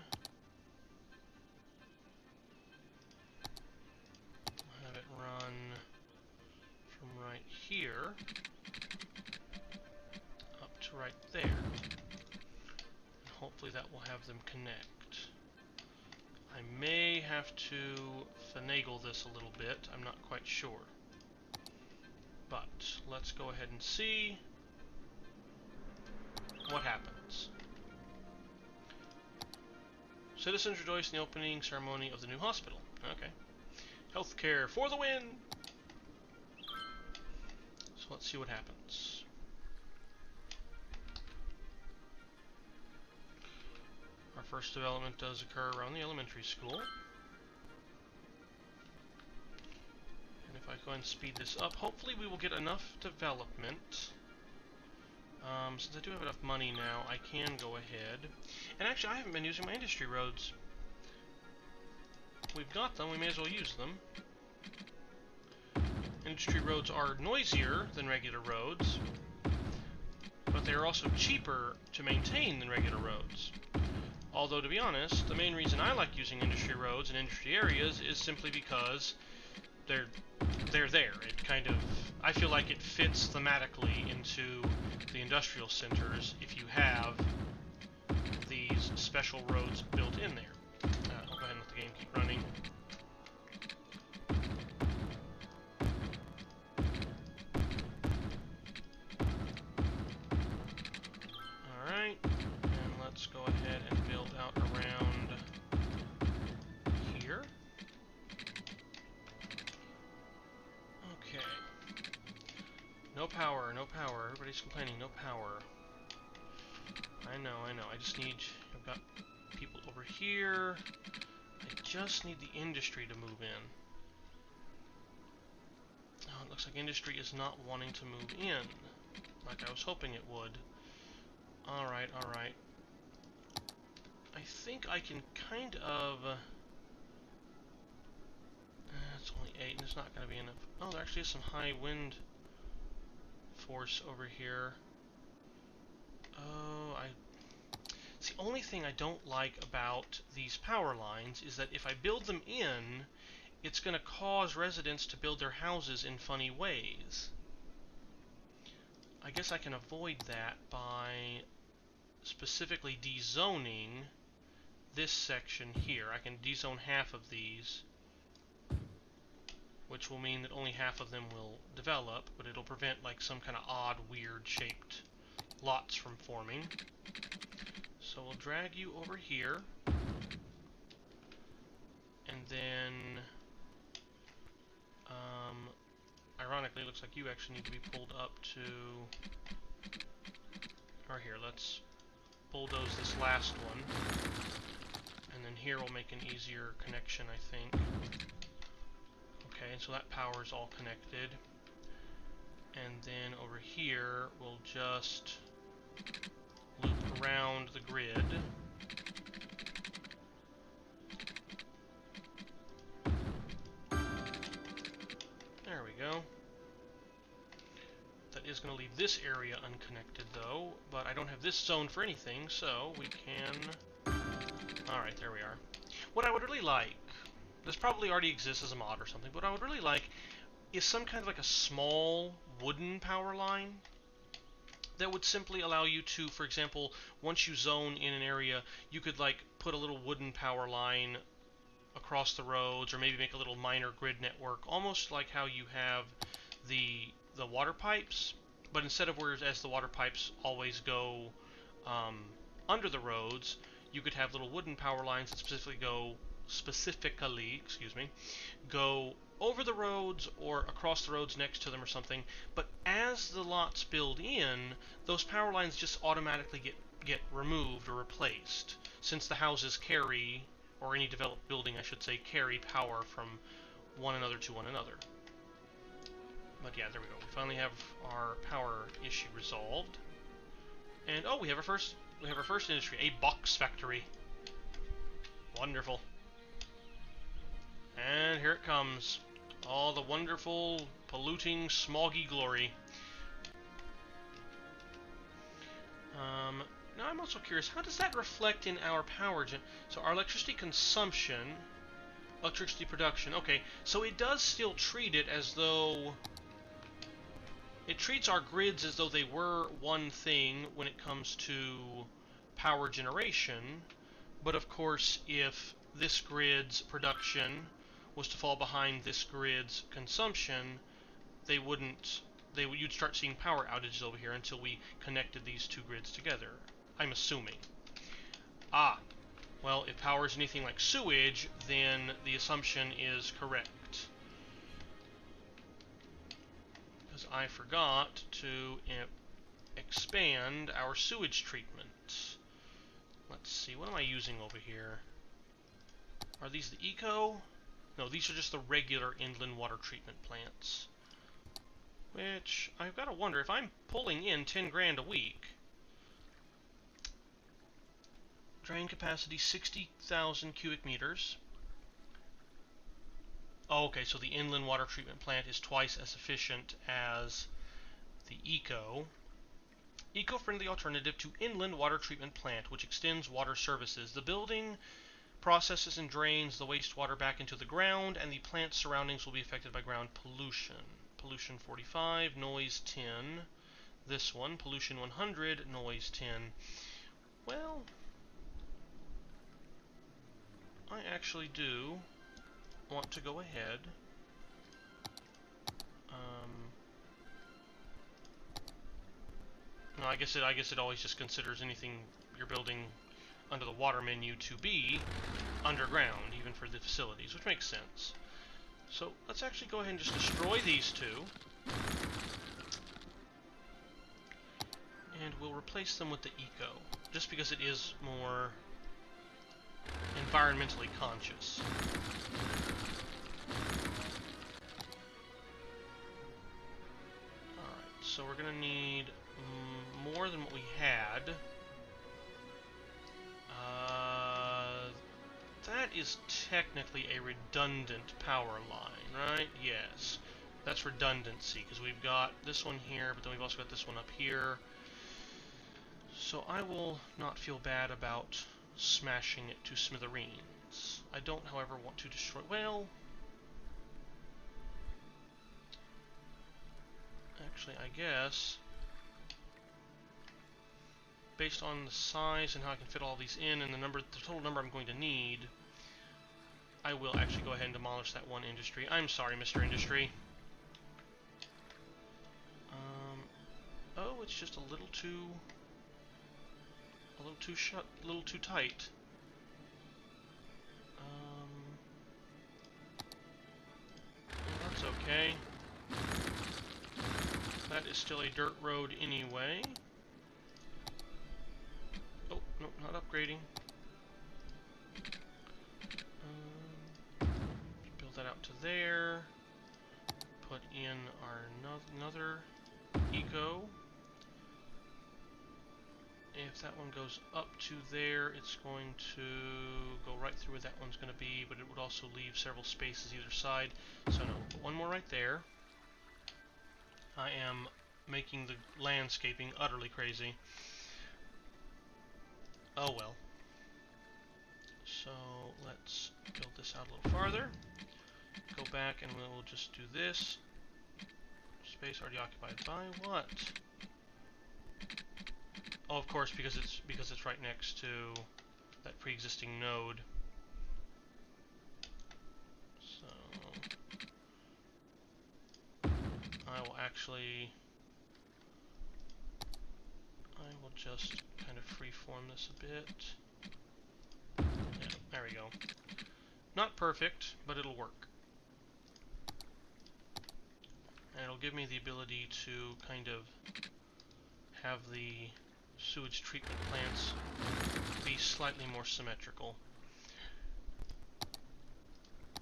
I'll have it run from right here up to right there. And hopefully that will have them connect. I may have to finagle this a little bit, I'm not quite sure. But let's go ahead and see what happens. Citizens rejoice in the opening ceremony of the new hospital. Okay. Healthcare for the win! So let's see what happens. Our first development does occur around the elementary school. And if I go and speed this up, hopefully we will get enough development. Since I do have enough money now, I can go ahead. And actually, I haven't been using my industry roads. We've got them, we may as well use them. Industry roads are noisier than regular roads, but they are also cheaper to maintain than regular roads. Although, to be honest, the main reason I like using industry roads in industry areas is simply because they're there. It kind of, I feel like it fits thematically into the industrial centers if you have these special roads built in there. I'll go ahead and let the game keep running. Alright, and let's go ahead and build out around here. Okay. No power, no power. Everybody's complaining, no power. I know. I just need... I've got people over here. I just need the industry to move in. Oh, it looks like industry is not wanting to move in, like I was hoping it would. Alright. I think I can kind of... it's only 8, and it's not going to be enough. Oh, there actually is some high wind force over here. Oh, it's the only thing I don't like about these power lines is that if I build them in, it's going to cause residents to build their houses in funny ways. I guess I can avoid that by specifically dezoning this section here. I can dezone half of these, which will mean that only half of them will develop, but it'll prevent like some kind of odd, weird shaped lots from forming. So we'll drag you over here, and then ironically, it looks like you actually need to be pulled up to... Or here, let's bulldoze this last one. And then here we'll make an easier connection, I think. Okay, so that power is all connected. And then over here, we'll just loop around the grid. There we go. That is going to leave this area unconnected, though, but I don't have this zone for anything, so we can... Alright, there we are. What I would really like, this probably already exists as a mod or something, but what I would really like is some kind of like a small wooden power line that would simply allow you to, for example, once you zone in an area, you could like put a little wooden power line across the roads, or maybe make a little minor grid network, almost like how you have the water pipes, but instead of whereas the water pipes always go under the roads, you could have little wooden power lines that specifically go over the roads or across the roads next to them or something. But as the lots build in, those power lines just automatically get removed or replaced, since the houses carry, or any developed building I should say, carry power from one another to one another. But yeah, there we go. We finally have our power issue resolved. And oh, we have our first industry, a box factory. Wonderful. And here it comes. All the wonderful, polluting, smoggy glory. Now I'm also curious, how does that reflect in our power gen? So our electricity consumption, electricity production. Okay, so it does still treat it as though... It treats our grids as though they were one thing when it comes to power generation, but of course if this grid's production was to fall behind this grid's consumption, you'd start seeing power outages over here until we connected these two grids together, I'm assuming. Ah, well, if power is anything like sewage, then the assumption is correct. Because I forgot to expand our sewage treatment. Let's see, what am I using over here? Are these the eco? No, these are just the regular inland water treatment plants. Which, I've got to wonder, if I'm pulling in 10 grand a week, drain capacity 60,000 cubic meters. Oh, okay, so the inland water treatment plant is twice as efficient as the eco-friendly alternative to inland water treatment plant, which extends water services. The building processes and drains the wastewater back into the ground, and the plant surroundings will be affected by ground pollution. Pollution 45, noise 10. This one, pollution 100, noise 10. Well, I actually do want to go ahead. No, I guess it always just considers anything you're building under the water menu to be underground, even for the facilities, which makes sense. So let's actually go ahead and just destroy these two. And we'll replace them with the eco, just because it is more environmentally conscious. Alright, so we're going to need more than what we had. That is technically a redundant power line, right? Yes. That's redundancy, because we've got this one here, but then we've also got this one up here. So I will not feel bad about smashing it to smithereens. I don't, however, want to destroy... Well... Actually, I guess... Based on the size and how I can fit all these in and the total number I'm going to need, I will actually go ahead and demolish that one industry. I'm sorry, Mr. Industry. Oh, it's just a little too tight. That's okay. That is still a dirt road anyway. Oh, no, not upgrading. Build that out to there. Put in our another eco. If that one goes up to there, it's going to go right through where that one's going to be, but it would also leave several spaces either side. So no, put one more right there. I am making the landscaping utterly crazy. Oh well. So let's build this out a little farther. Go back and we'll just do this. Space already occupied by what? Oh, of course, because it's right next to that pre-existing node. So I will just kind of freeform this a bit. Yeah, there we go. Not perfect, but it'll work. And it'll give me the ability to kind of have the sewage treatment plants be slightly more symmetrical.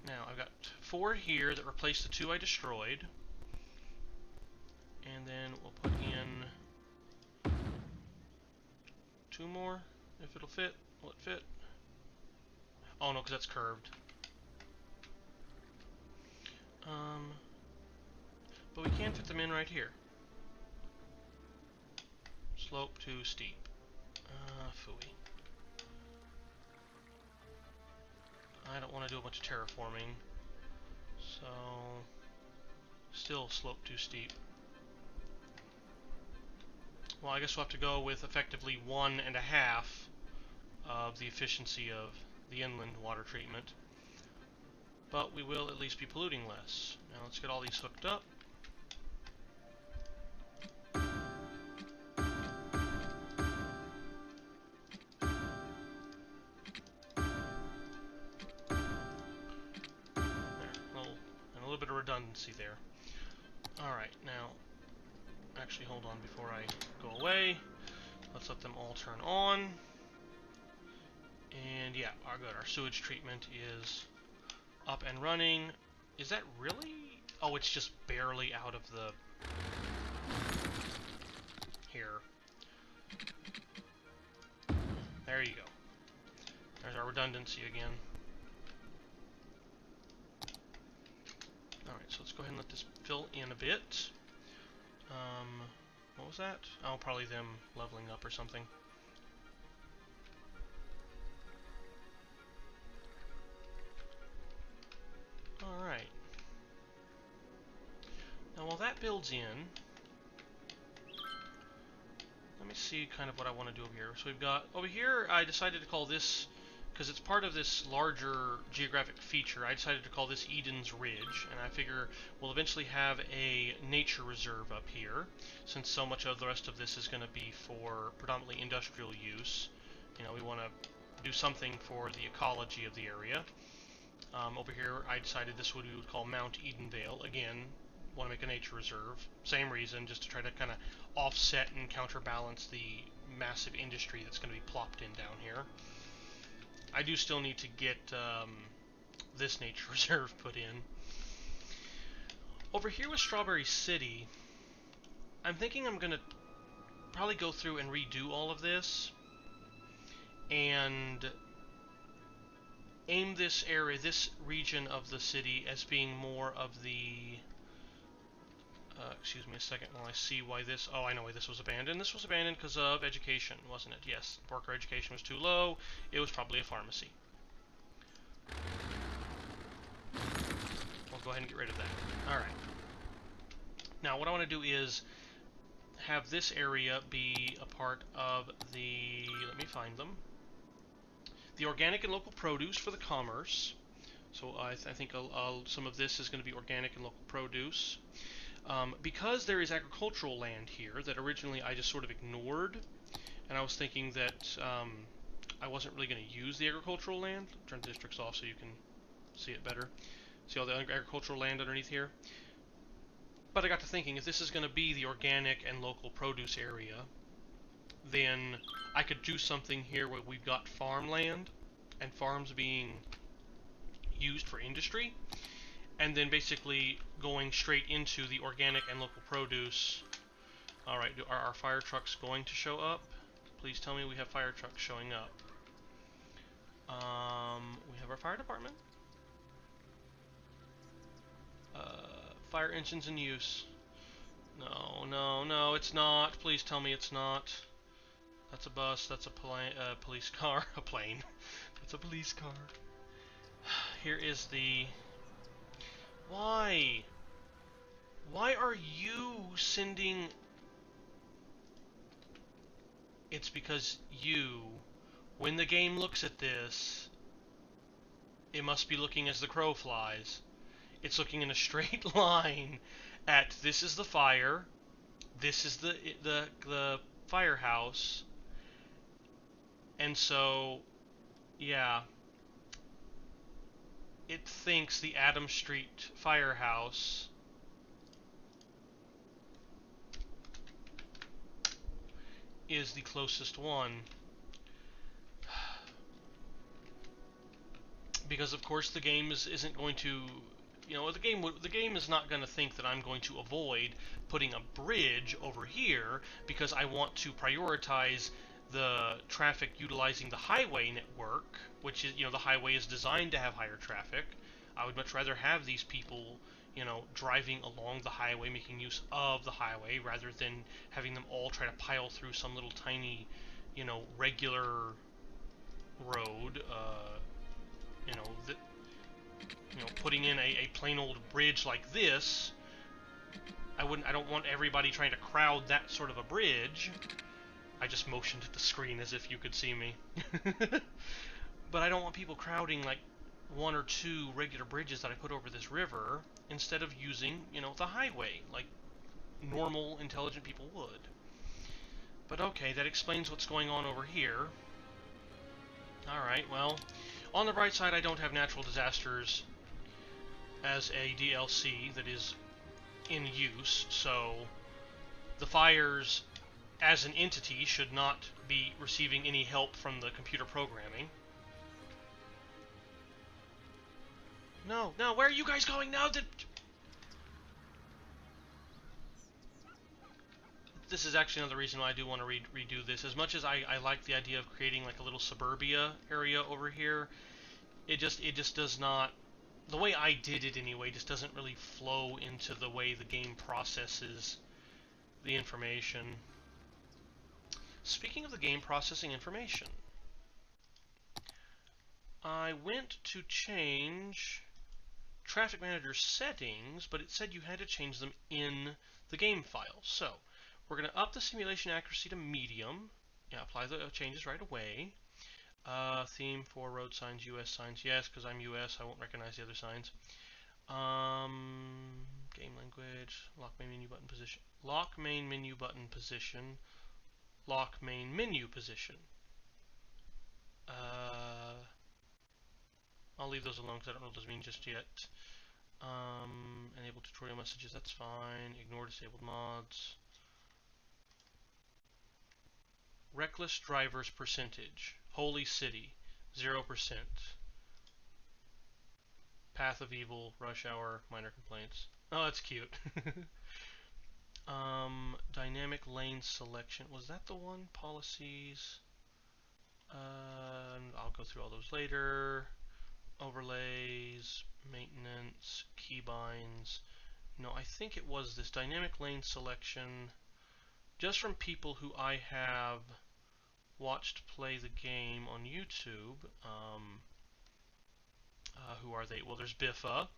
Now, I've got 4 here that replace the 2 I destroyed. And then we'll put in 2 more, if it'll fit. Will it fit? Oh no, because that's curved. But we can fit them in right here. Slope too steep. Phooey. I don't want to do a bunch of terraforming. So, still slope too steep. Well, I guess we'll have to go with effectively 1.5 of the efficiency of the inland water treatment. But we will at least be polluting less. Now let's get all these hooked up. Bit of redundancy there. Alright, now, actually hold on before I go away. Let's let them all turn on. And yeah, our sewage treatment is up and running. Is that really? Oh, it's just barely out of the... Here. There you go. There's our redundancy again. Alright, so let's go ahead and let this fill in a bit. What was that? Oh, probably them leveling up or something. Alright. Now, while that builds in, let me see kind of what I want to do over here. So we've got, over here, I decided to call this, because it's part of this larger geographic feature, I decided to call this Eden's Ridge, and I figure we'll eventually have a nature reserve up here, since so much of the rest of this is going to be for predominantly industrial use. You know, we want to do something for the ecology of the area. Over here, I decided this would we would call Mount Edenvale. Again, want to make a nature reserve. Same reason, just to try to kind of offset and counterbalance the massive industry that's going to be plopped in down here. I do still need to get this nature reserve put in. Over here with Strawberry City, I'm thinking I'm going to probably go through and redo all of this and aim this area, this region of the city as being more of the... excuse me a second while I see why this... Oh, I know why this was abandoned. This was abandoned because of education, wasn't it? Yes, worker education was too low. It was probably a pharmacy. We'll go ahead and get rid of that. Alright. Now, what I want to do is have this area be a part of the... Let me find them. The organic and local produce for the commerce. So I think some of this is going to be organic and local produce. Because there is agricultural land here that originally I just sort of ignored, and I was thinking that I wasn't really going to use the agricultural land. Turn the districts off so you can see it better. See all the agricultural land underneath here? But I got to thinking, if this is going to be the organic and local produce area, then I could do something here where we've got farmland and farms being used for industry, and then basically going straight into the organic and local produce Alright, are our fire trucks going to show up? Please tell me we have fire trucks showing up. We have our fire department. Fire engines in use. No, no, no, it's not. Please tell me it's not. That's a bus, that's a police car. A plane. That's a police car. Here is the... Why? Why are you sending... It's because you, when the game looks at this, it must be looking as the crow flies. It's looking in a straight line at this is the fire, this is the firehouse, and so, yeah, it thinks the Adam Street firehouse is the closest one. Because of course the game isn't going to, the game is not going to think that I'm going to avoid putting a bridge over here because I want to prioritize the traffic utilizing the highway network, which is, the highway is designed to have higher traffic. I would much rather have these people, driving along the highway, making use of the highway, rather than having them all try to pile through some little tiny, regular road, putting in a plain old bridge like this. I don't want everybody trying to crowd that sort of a bridge. I just motioned at the screen as if you could see me. But I don't want people crowding like one or two regular bridges that I put over this river instead of using, the highway like normal, intelligent people would. But okay, that explains what's going on over here. Alright, well, on the bright side, I don't have natural disasters as a DLC that is in use, so the fires as an entity should not be receiving any help from the computer programming. No, no, where are you guys going now? This is actually another reason why I do want to redo this. As much as I like the idea of creating like a little suburbia area over here, it just does not, the way I did it anyway, just doesn't really flow into the way the game processes the information. Speaking of the game processing information, I went to change Traffic Manager settings, but it said you had to change them in the game file. So we're going to up the simulation accuracy to medium. Yeah, apply the changes right away. Theme for road signs, US signs, yes, because I'm US, I won't recognize the other signs. Game language, lock main menu button position, lock main menu button position, lock main menu position. I'll leave those alone because I don't know what those mean just yet. Enable tutorial messages, that's fine. Ignore disabled mods. Reckless drivers percentage. Holy City, 0%. Path of Evil, Rush Hour, minor complaints. Oh, that's cute. Dynamic lane selection. Was that the one? Policies. I'll go through all those later. Overlays, maintenance, keybinds. No, I think it was this dynamic lane selection. Just from people who I have watched play the game on YouTube. Who are they? Well, there's Biffa.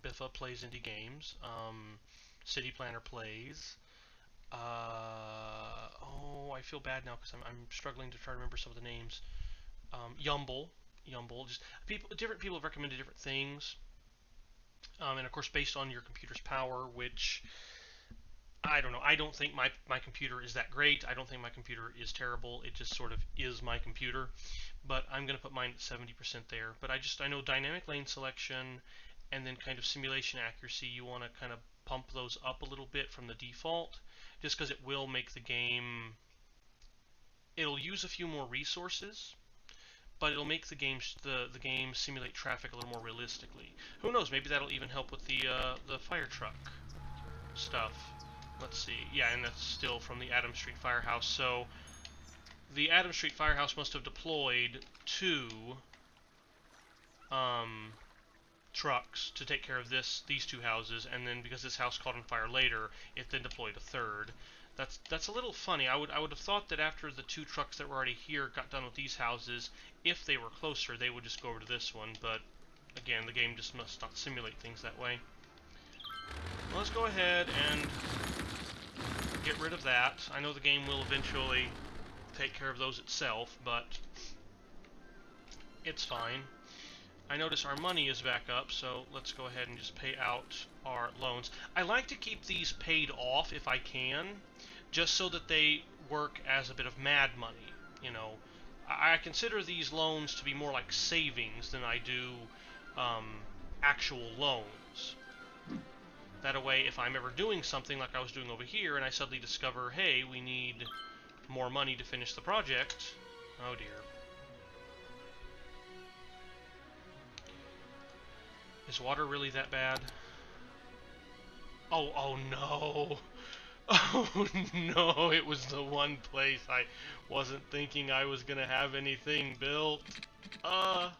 Biffa plays indie games. City Planner plays. Oh, I feel bad now because I'm struggling to try to remember some of the names. Yumble, just different people have recommended different things, and of course based on your computer's power, which I don't know. I don't think my computer is that great. I don't think my computer is terrible. It just sort of is my computer. But I'm going to put mine at 70% there. But I know dynamic lane selection and then kind of simulation accuracy, you want to kind of pump those up a little bit from the default, just because it will make the game, it'll use a few more resources, but it'll make the game simulate traffic a little more realistically. Who knows? Maybe that'll even help with the fire truck stuff. let's see. Yeah, and that's still from the Adam Street Firehouse. So the Adam Street Firehouse must have deployed 2 trucks to take care of these 2 houses, and then because this house caught on fire later, it then deployed a 3rd. That's a little funny. I would have thought that after the 2 trucks that were already here got done with these houses, if they were closer, they would just go over to this one. But again, the game just must not simulate things that way. Well, let's go ahead and get rid of that. I know the game will eventually take care of those itself, but it's fine. I notice our money is back up, so let's go ahead and just pay out our loans. I like to keep these paid off if I can, just so that they work as a bit of mad money. You know, I consider these loans to be more like savings than I do actual loans. That way, if I'm ever doing something like I was doing over here, and I suddenly discover, hey, we need more money to finish the project, oh dear. Is water really that bad? Oh no! Oh no, it was the one place I wasn't thinking I was gonna have anything built. I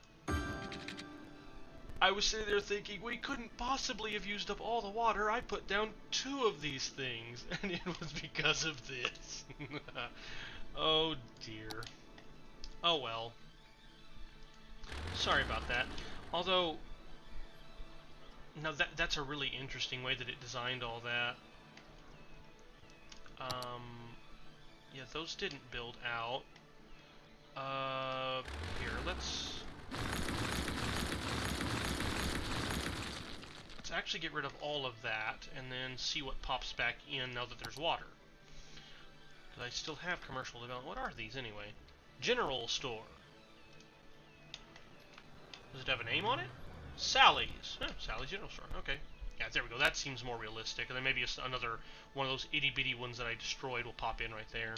was sitting there thinking, we couldn't possibly have used up all the water. I put down 2 of these things, and it was because of this. Oh dear. Oh well. Sorry about that. Although, no, that's a really interesting way that it designed all that. Yeah, those didn't build out. Here, let's actually get rid of all of that, and then see what pops back in now that there's water. Because I still have commercial development. What are these, anyway? General store. Does it have a name on it? Sally's. Oh, Sally's General Store. Okay. Yeah, there we go. That seems more realistic. And then maybe another one of those itty-bitty ones that I destroyed will pop in right there.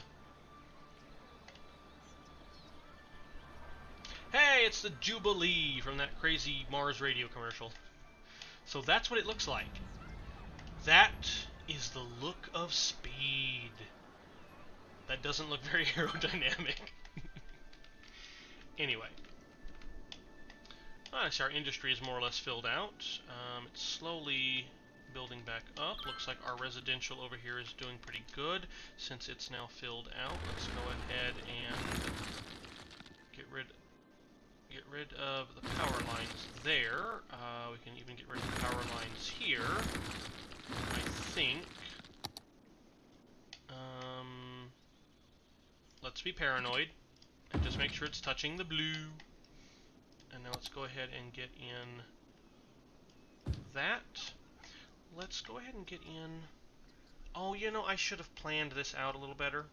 Hey, it's the Jubilee from that crazy Mars radio commercial. So that's what it looks like. That is the look of speed. That doesn't look very aerodynamic. Anyway. So our industry is more or less filled out. It's slowly building back up. Looks like our residential over here is doing pretty good since it's now filled out. Let's go ahead and get rid of the power lines there. We can even get rid of the power lines here, I think. Let's be paranoid and just make sure it's touching the blue. And now let's go ahead and get in that. Let's go ahead and get in... Oh, you know, I should have planned this out a little better.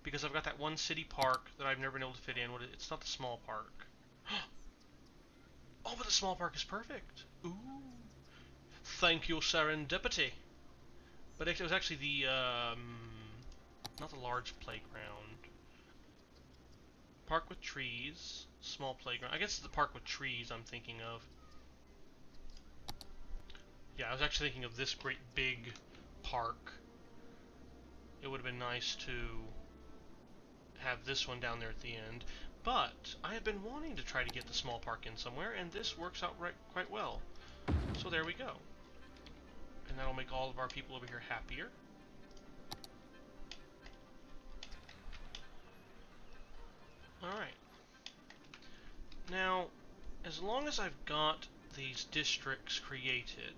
Because I've got that one city park that I've never been able to fit in. It's not the small park. Oh, but the small park is perfect. Ooh. Thank you, serendipity. But it was actually the, not the large playground. Park with trees. Small playground. I guess it's the park with trees I'm thinking of. Yeah, I was actually thinking of this great big park. It would have been nice to have this one down there at the end. But I have been wanting to try to get the small park in somewhere, and this works out quite well. So there we go. And that'll make all of our people over here happier. Alright. Now, as long as I've got these districts created,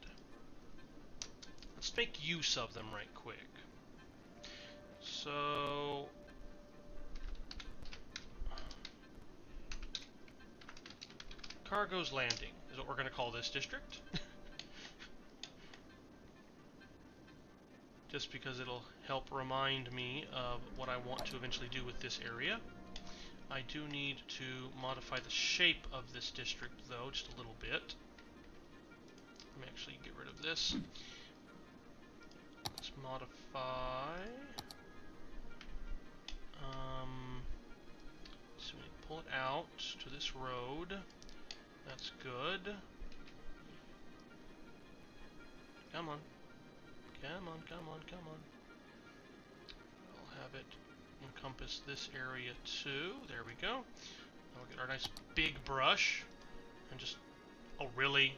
let's make use of them right quick. So... Cargo's Landing is what we're going to call this district. Just because it'll help remind me of what I want to eventually do with this area. I do need to modify the shape of this district, though, just a little bit. Let me actually get rid of this. Let's modify. So we pull it out to this road. That's good. Come on. Come on, come on, come on. I'll have it encompass this area too. There we go. Now we'll get our nice big brush and just... Oh, really?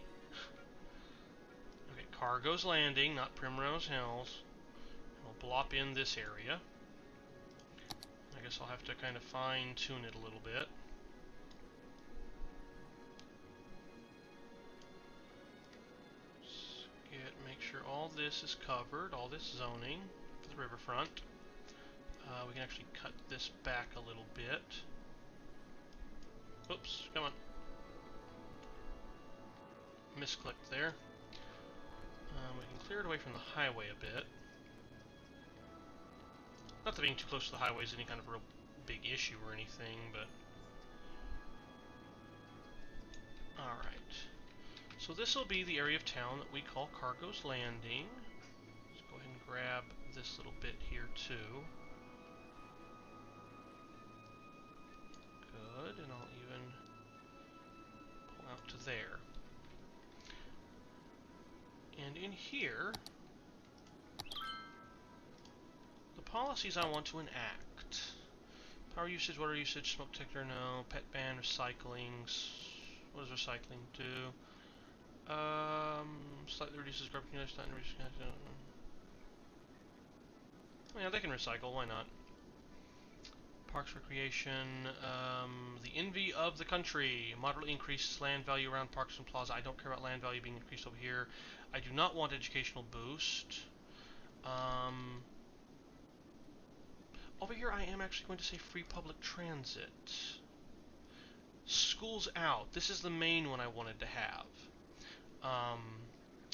Okay, Cargo's Landing, not Primrose Hills. We'll blop in this area. I guess I'll have to kind of fine-tune it a little bit. Make sure all this is covered, all this zoning for the riverfront. We can actually cut this back a little bit. Oops, come on. Misclicked there. We can clear it away from the highway a bit. Not that being too close to the highway is any kind of real big issue or anything, but... Alright. So this will be the area of town that we call Cargo's Landing. Let's go ahead and grab this little bit here too. Good, and I'll even pull out to there. And in here, the policies I want to enact. Power usage, water usage, smoke detector, no. Pet ban, recycling. What does recycling do? Slightly reduces garbage accumulation, slightly reduces... Yeah, they can recycle, why not? Parks Recreation, the envy of the country. Moderately increases land value around parks and plaza. I don't care about land value being increased over here. I do not want educational boost. Over here I am actually going to say free public transit. Schools out. This is the main one I wanted to have.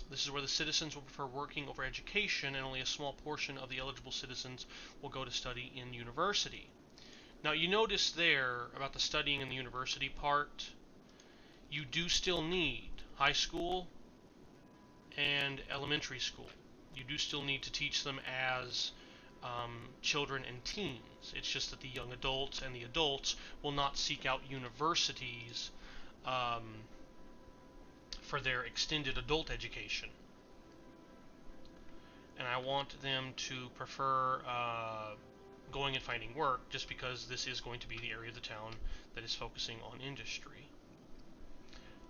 This is where the citizens will prefer working over education, and only a small portion of the eligible citizens will go to study in university. Now, you notice there about the studying in the university part, you do still need high school and elementary school. You do still need to teach them as children and teens. It's just that the young adults and the adults will not seek out universities for their extended adult education. And I want them to prefer going and finding work, just because this is going to be the area of the town that is focusing on industry.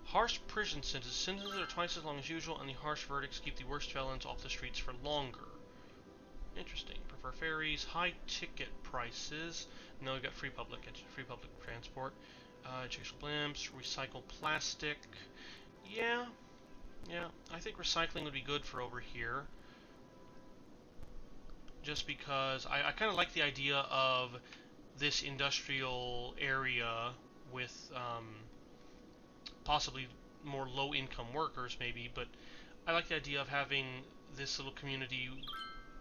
Harsh prison sentences. Sentences are twice as long as usual, and the harsh verdicts keep the worst felons off the streets for longer. Interesting. Prefer ferries. High ticket prices. No, we got free public transport. Educational blimps. Recycle plastic. Yeah, I think recycling would be good for over here. Just because I kind of like the idea of this industrial area with possibly more low-income workers, maybe, but I like the idea of having this little community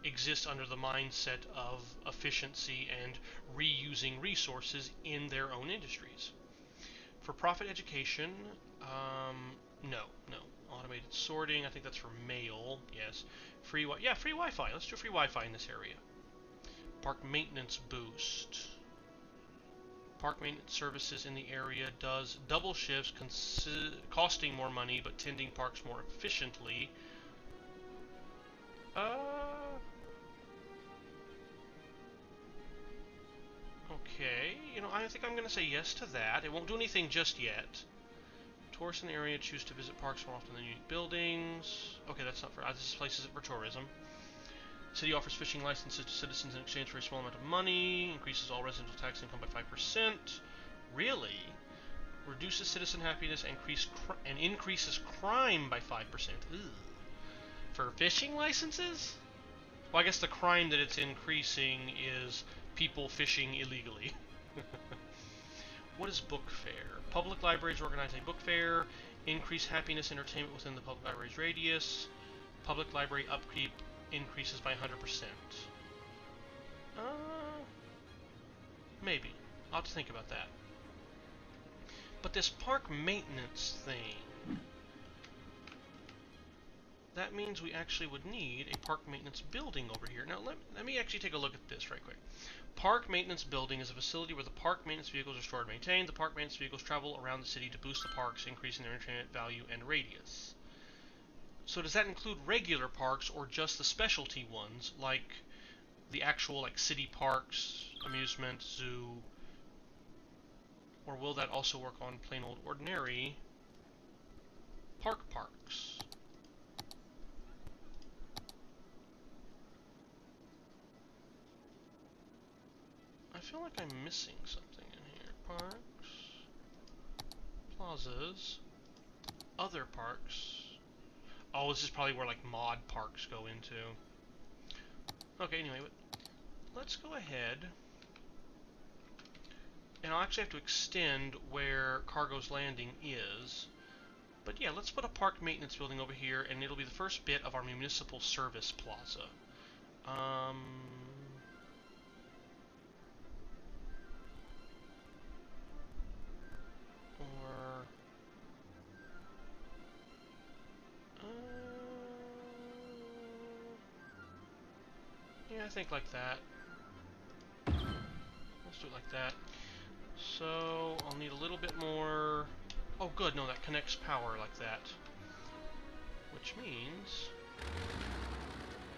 exist under the mindset of efficiency and reusing resources in their own industries. For profit education, no. Automated sorting, I think that's for mail, yes. Free Wi-Fi. Let's do free Wi-Fi in this area. Park maintenance boost. Park maintenance services in the area does double shifts, costing more money, but tending parks more efficiently. Okay, I think I'm going to say yes to that. It won't do anything just yet. Tourists in the area choose to visit parks more often than unique buildings. Okay, that's not for... this place isn't for tourism. City offers fishing licenses to citizens in exchange for a small amount of money. Increases all residential tax income by 5%. Really? Reduces citizen happiness and increases crime by 5%. Ugh. For fishing licenses? Well, I guess the crime that it's increasing is people fishing illegally. What is book fair? Public libraries organize a book fair. Increase happiness entertainment within the public library's radius. Public library upkeep increases by 100%. Maybe. I'll have to think about that. But this park maintenance thing, that means we actually would need a park maintenance building over here. Now, let me actually take a look at this right quick. Park maintenance building is a facility where the park maintenance vehicles are stored and maintained. The park maintenance vehicles travel around the city to boost the parks, increasing their entertainment value and radius. So does that include regular parks or just the specialty ones, like the actual like city parks, amusement, zoo, or will that also work on plain old ordinary parks? I feel like I'm missing something in here. Parks, plazas, other parks. Oh, this is probably where like mod parks go into. Okay, anyway, let's go ahead. And I'll actually have to extend where Cargo's Landing is. But yeah, let's put a park maintenance building over here, and it'll be the first bit of our municipal service plaza. Or... yeah, I think like that. Let's do it like that. So, I'll need a little bit more... oh good, no, that connects power like that. Which means...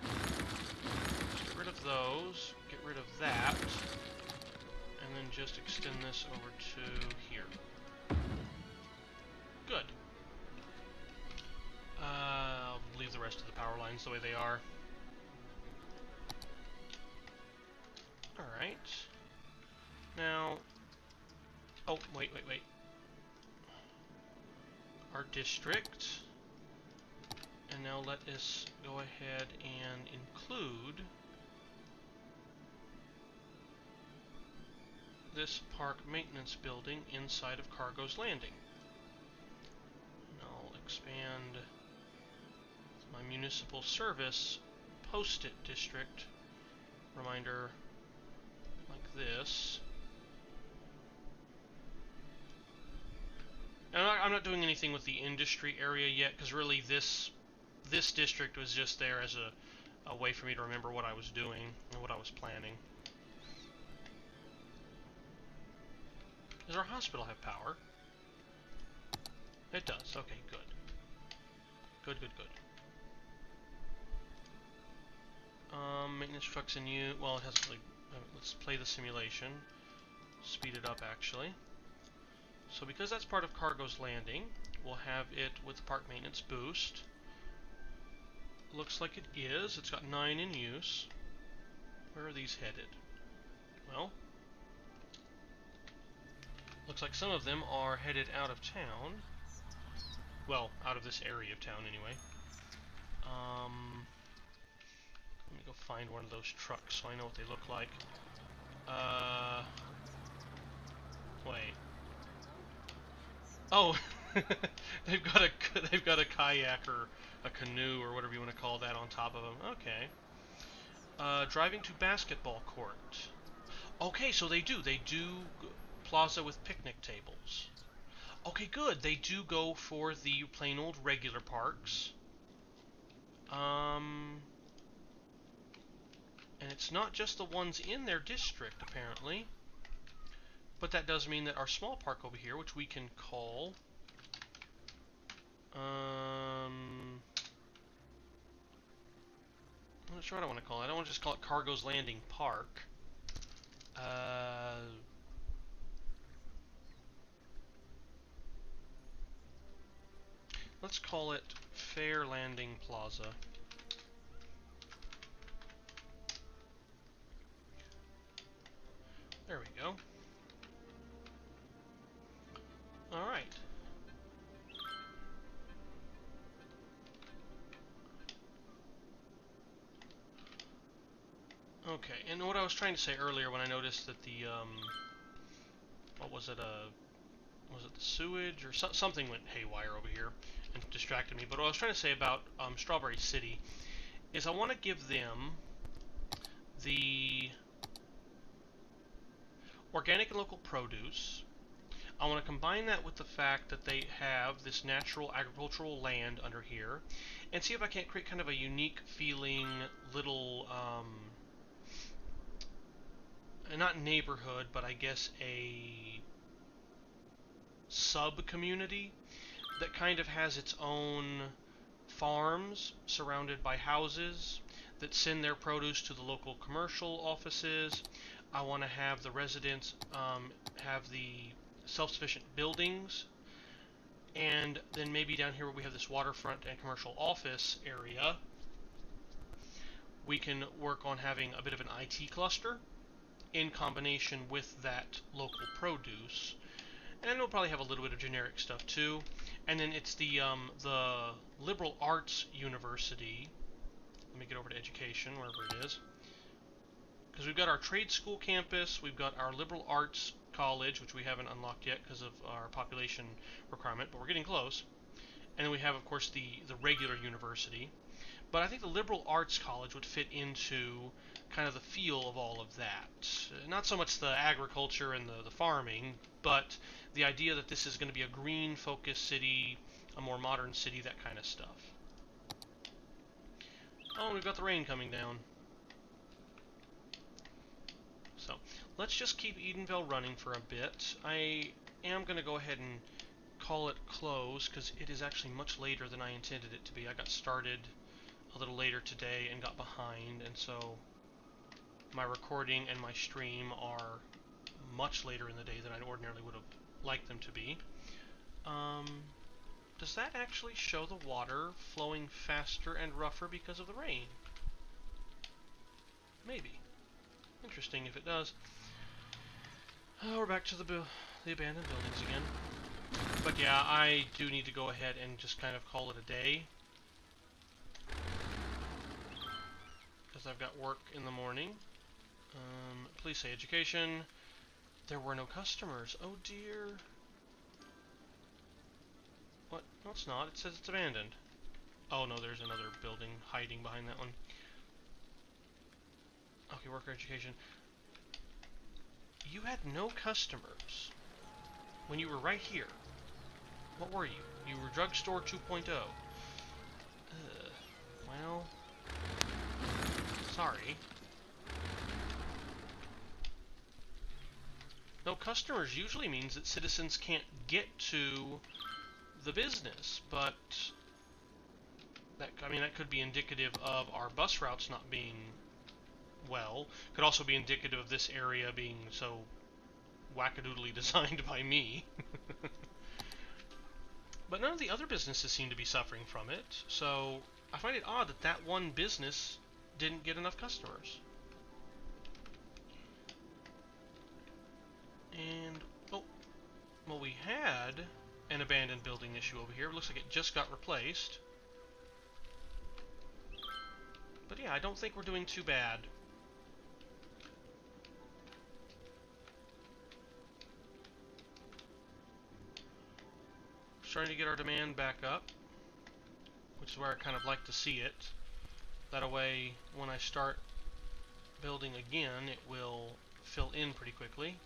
get rid of those, get rid of that, and then just extend this over to here. Good. I'll leave the rest of the power lines the way they are. Alright. Now... oh, wait. Our district. And now let us go ahead and include this park maintenance building inside of Cargo's Landing. And I'll expand my municipal service post-it district reminder like this. And I'm not doing anything with the industry area yet, because really this district was just there as a way for me to remember what I was doing and what I was planning. Does our hospital have power? It does. Okay, good. Good. Maintenance trucks in you. Well, it hasn't really... let's play the simulation. Speed it up, actually. So because that's part of Cargo's Landing, we'll have it with the park maintenance boost. Looks like it is. It's got 9 in use. Where are these headed? Well, looks like some of them are headed out of town. Well, out of this area of town, anyway. Let me go find one of those trucks so I know what they look like. Wait. Oh, they've got a kayak or a canoe or whatever you want to call that on top of them. Okay. Driving to basketball court. Okay, so they do plaza with picnic tables. Okay, good. They do go for the plain old regular parks. And it's not just the ones in their district, apparently. But that does mean that our small park over here, which we can call... I'm not sure what I want to call it. I don't want to just call it Cargo's Landing Park. Let's call it Fair Landing Plaza. There we go. Alright. Okay, and what I was trying to say earlier when I noticed that the, what was it, was it the sewage or something went haywire over here and distracted me, but what I was trying to say about Strawberry City is I want to give them the organic and local produce. I want to combine that with the fact that they have this natural agricultural land under here, and see if I can't create kind of a unique feeling little, not neighborhood, but I guess a sub-community that kind of has its own farms surrounded by houses that send their produce to the local commercial offices. I want to have the residents have the self-sufficient buildings, and then maybe down here where we have this waterfront and commercial office area, we can work on having a bit of an IT cluster in combination with that local produce. And then we'll probably have a little bit of generic stuff too. And then it's the liberal arts university. Let me get over to education, wherever it is. Because we've got our trade school campus, we've got our liberal arts college, which we haven't unlocked yet because of our population requirement, but we're getting close. And then we have, of course, the regular university. But I think the liberal arts college would fit into kind of the feel of all of that. Not so much the agriculture and the farming, but the idea that this is going to be a green-focused city, a more modern city, that kind of stuff. Oh, and we've got the rain coming down. So, let's just keep Edenvale running for a bit. I am going to go ahead and call it close, because it is actually much later than I intended it to be. I got started a little later today and got behind, and so my recording and my stream are much later in the day than I ordinarily would have liked them to be. Does that actually show the water flowing faster and rougher because of the rain? Maybe. Interesting if it does. We're back to the abandoned buildings again. But yeah, I do need to go ahead and just kind of call it a day. Because I've got work in the morning. Please say education. There were no customers. Oh dear. What? No, it's not. It says it's abandoned. Oh no, there's another building hiding behind that one. Okay, worker education. You had no customers when you were right here. What were you? You were drugstore 2.0. Well, sorry. No customers usually means that citizens can't get to the business, but that, I mean, that could be indicative of our bus routes not being well. Could also be indicative of this area being so wackadoodly designed by me. But none of the other businesses seem to be suffering from it, so I find it odd that that one business didn't get enough customers. And, oh, well, we had an abandoned building issue over here. It looks like it just got replaced. But yeah, I don't think we're doing too bad. Starting to get our demand back up, which is where I kind of like to see it. That way, when I start building again, it will fill in pretty quickly.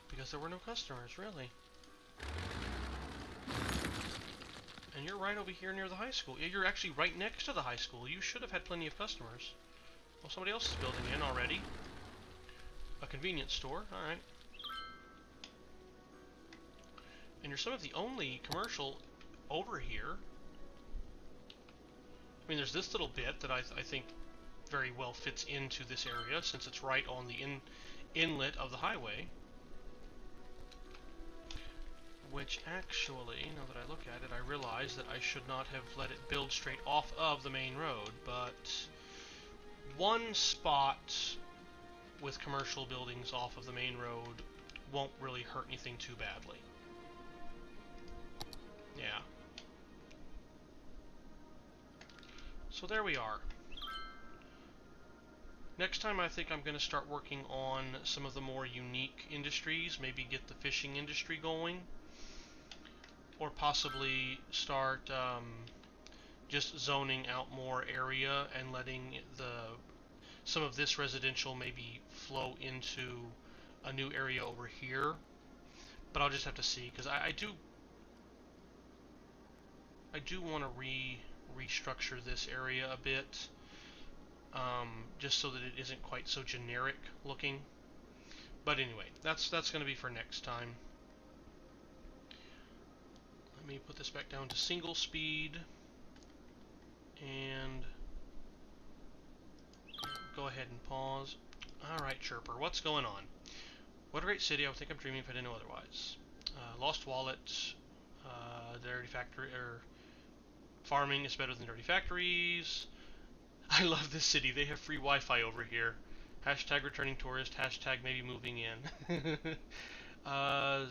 Because there were no customers, really. And you're right over here near the high school. You're actually right next to the high school. You should have had plenty of customers. Well, somebody else is building in already. A convenience store, alright. And you're some of the only commercial over here. I mean, there's this little bit that I think very well fits into this area, since it's right on the inlet of the highway. Which actually, now that I look at it, I realize that I should not have let it build straight off of the main road, but one spot with commercial buildings off of the main road won't really hurt anything too badly. Yeah. So there we are. Next time I think I'm going to start working on some of the more unique industries, maybe get the fishing industry going, or possibly start just zoning out more area and letting some of this residential maybe flow into a new area over here. But I'll just have to see, because I do want to restructure this area a bit, just so that it isn't quite so generic looking. But anyway, that's going to be for next time. Let me put this back down to single speed and go ahead and pause. Alright, Chirper, what's going on? What a great city. I would think I'm dreaming if I didn't know otherwise. Lost Wallet, Dirty Factory, or farming is better than dirty factories. I love this city. They have free Wi-Fi over here. Hashtag returning tourist. Hashtag maybe moving in. That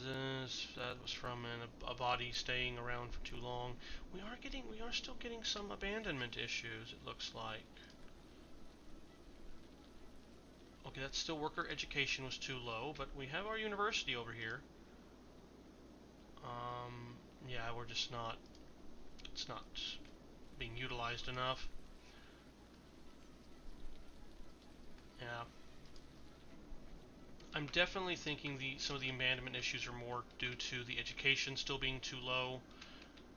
was from a body staying around for too long. We are still getting some abandonment issues. It looks like. Okay, that's still worker education was too low, but we have our university over here. Yeah, we're just not. It's not being utilized enough. Yeah. I'm definitely thinking some of the abandonment issues are more due to the education still being too low,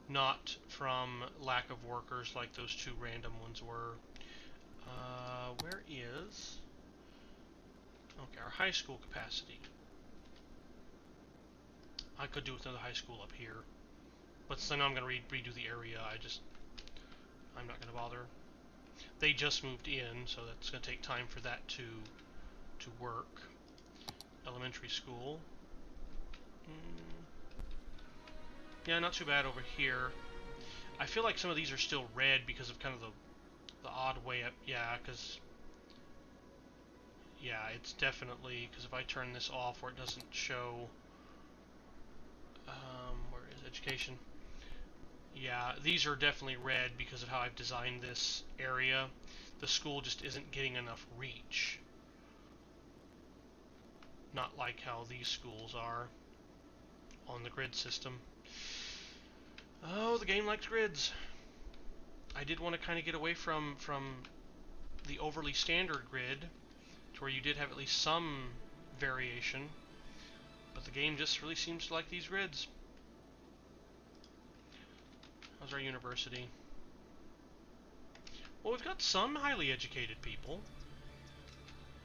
not from lack of workers like those two random ones were. Where is... Okay, our high school capacity. I could do with another high school up here, but since I know I'm going to redo the area, I'm not going to bother. They just moved in, so that's going to take time for that to work. Elementary school. Yeah, not too bad over here. I feel like some of these are still red because of kind of the odd way up. Yeah, because... Yeah, it's definitely... Because if I turn this off where it doesn't show... where is education? Yeah, these are definitely red because of how I've designed this area. The school just isn't getting enough reach. Not like how these schools are on the grid system. Oh, the game likes grids. I did want to kind of get away from the overly standard grid to where you did have at least some variation, but the game just really seems to like these grids. How's our university? Well, we've got some highly educated people.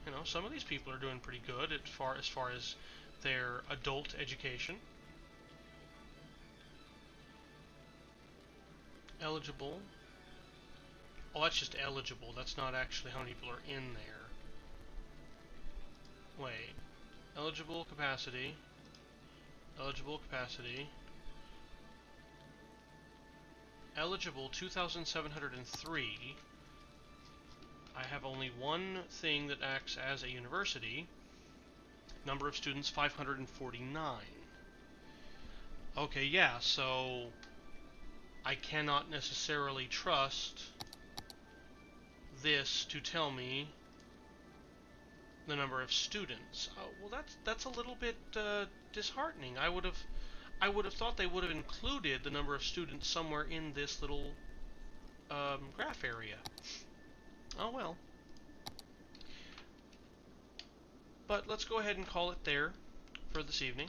You know, some of these people are doing pretty good as far as their adult education. Eligible. Oh, that's just eligible. That's not actually how many people are in there. Wait. Eligible capacity. Eligible capacity. Eligible 2,703. I have only one thing that acts as a university. Number of students 549. Okay, yeah, so I cannot necessarily trust this to tell me the number of students. Well, that's a little bit disheartening. I would have thought they would have included the number of students somewhere in this little graph area. Oh well. But let's go ahead and call it there for this evening.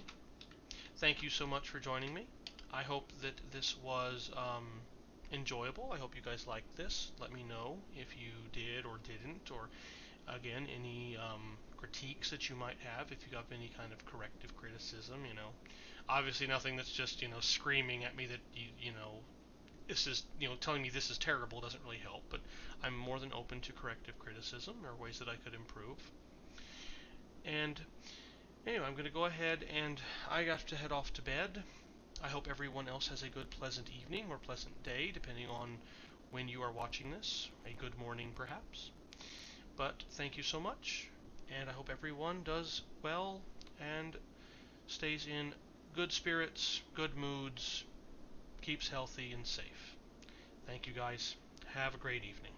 Thank you so much for joining me. I hope that this was enjoyable. I hope you guys liked this. Let me know if you did or didn't, or again, any critiques that you might have, if you have any kind of corrective criticism, you know. Obviously nothing that's just, you know, screaming at me that, you know, this is, you know, telling me this is terrible doesn't really help, but I'm more than open to corrective criticism or ways that I could improve. And anyway, I'm going to go ahead and I have to head off to bed. I hope everyone else has a good, pleasant evening or pleasant day, depending on when you are watching this. A good morning, perhaps. But thank you so much, and I hope everyone does well and stays in good spirits, good moods, keeps healthy and safe. Thank you guys. Have a great evening.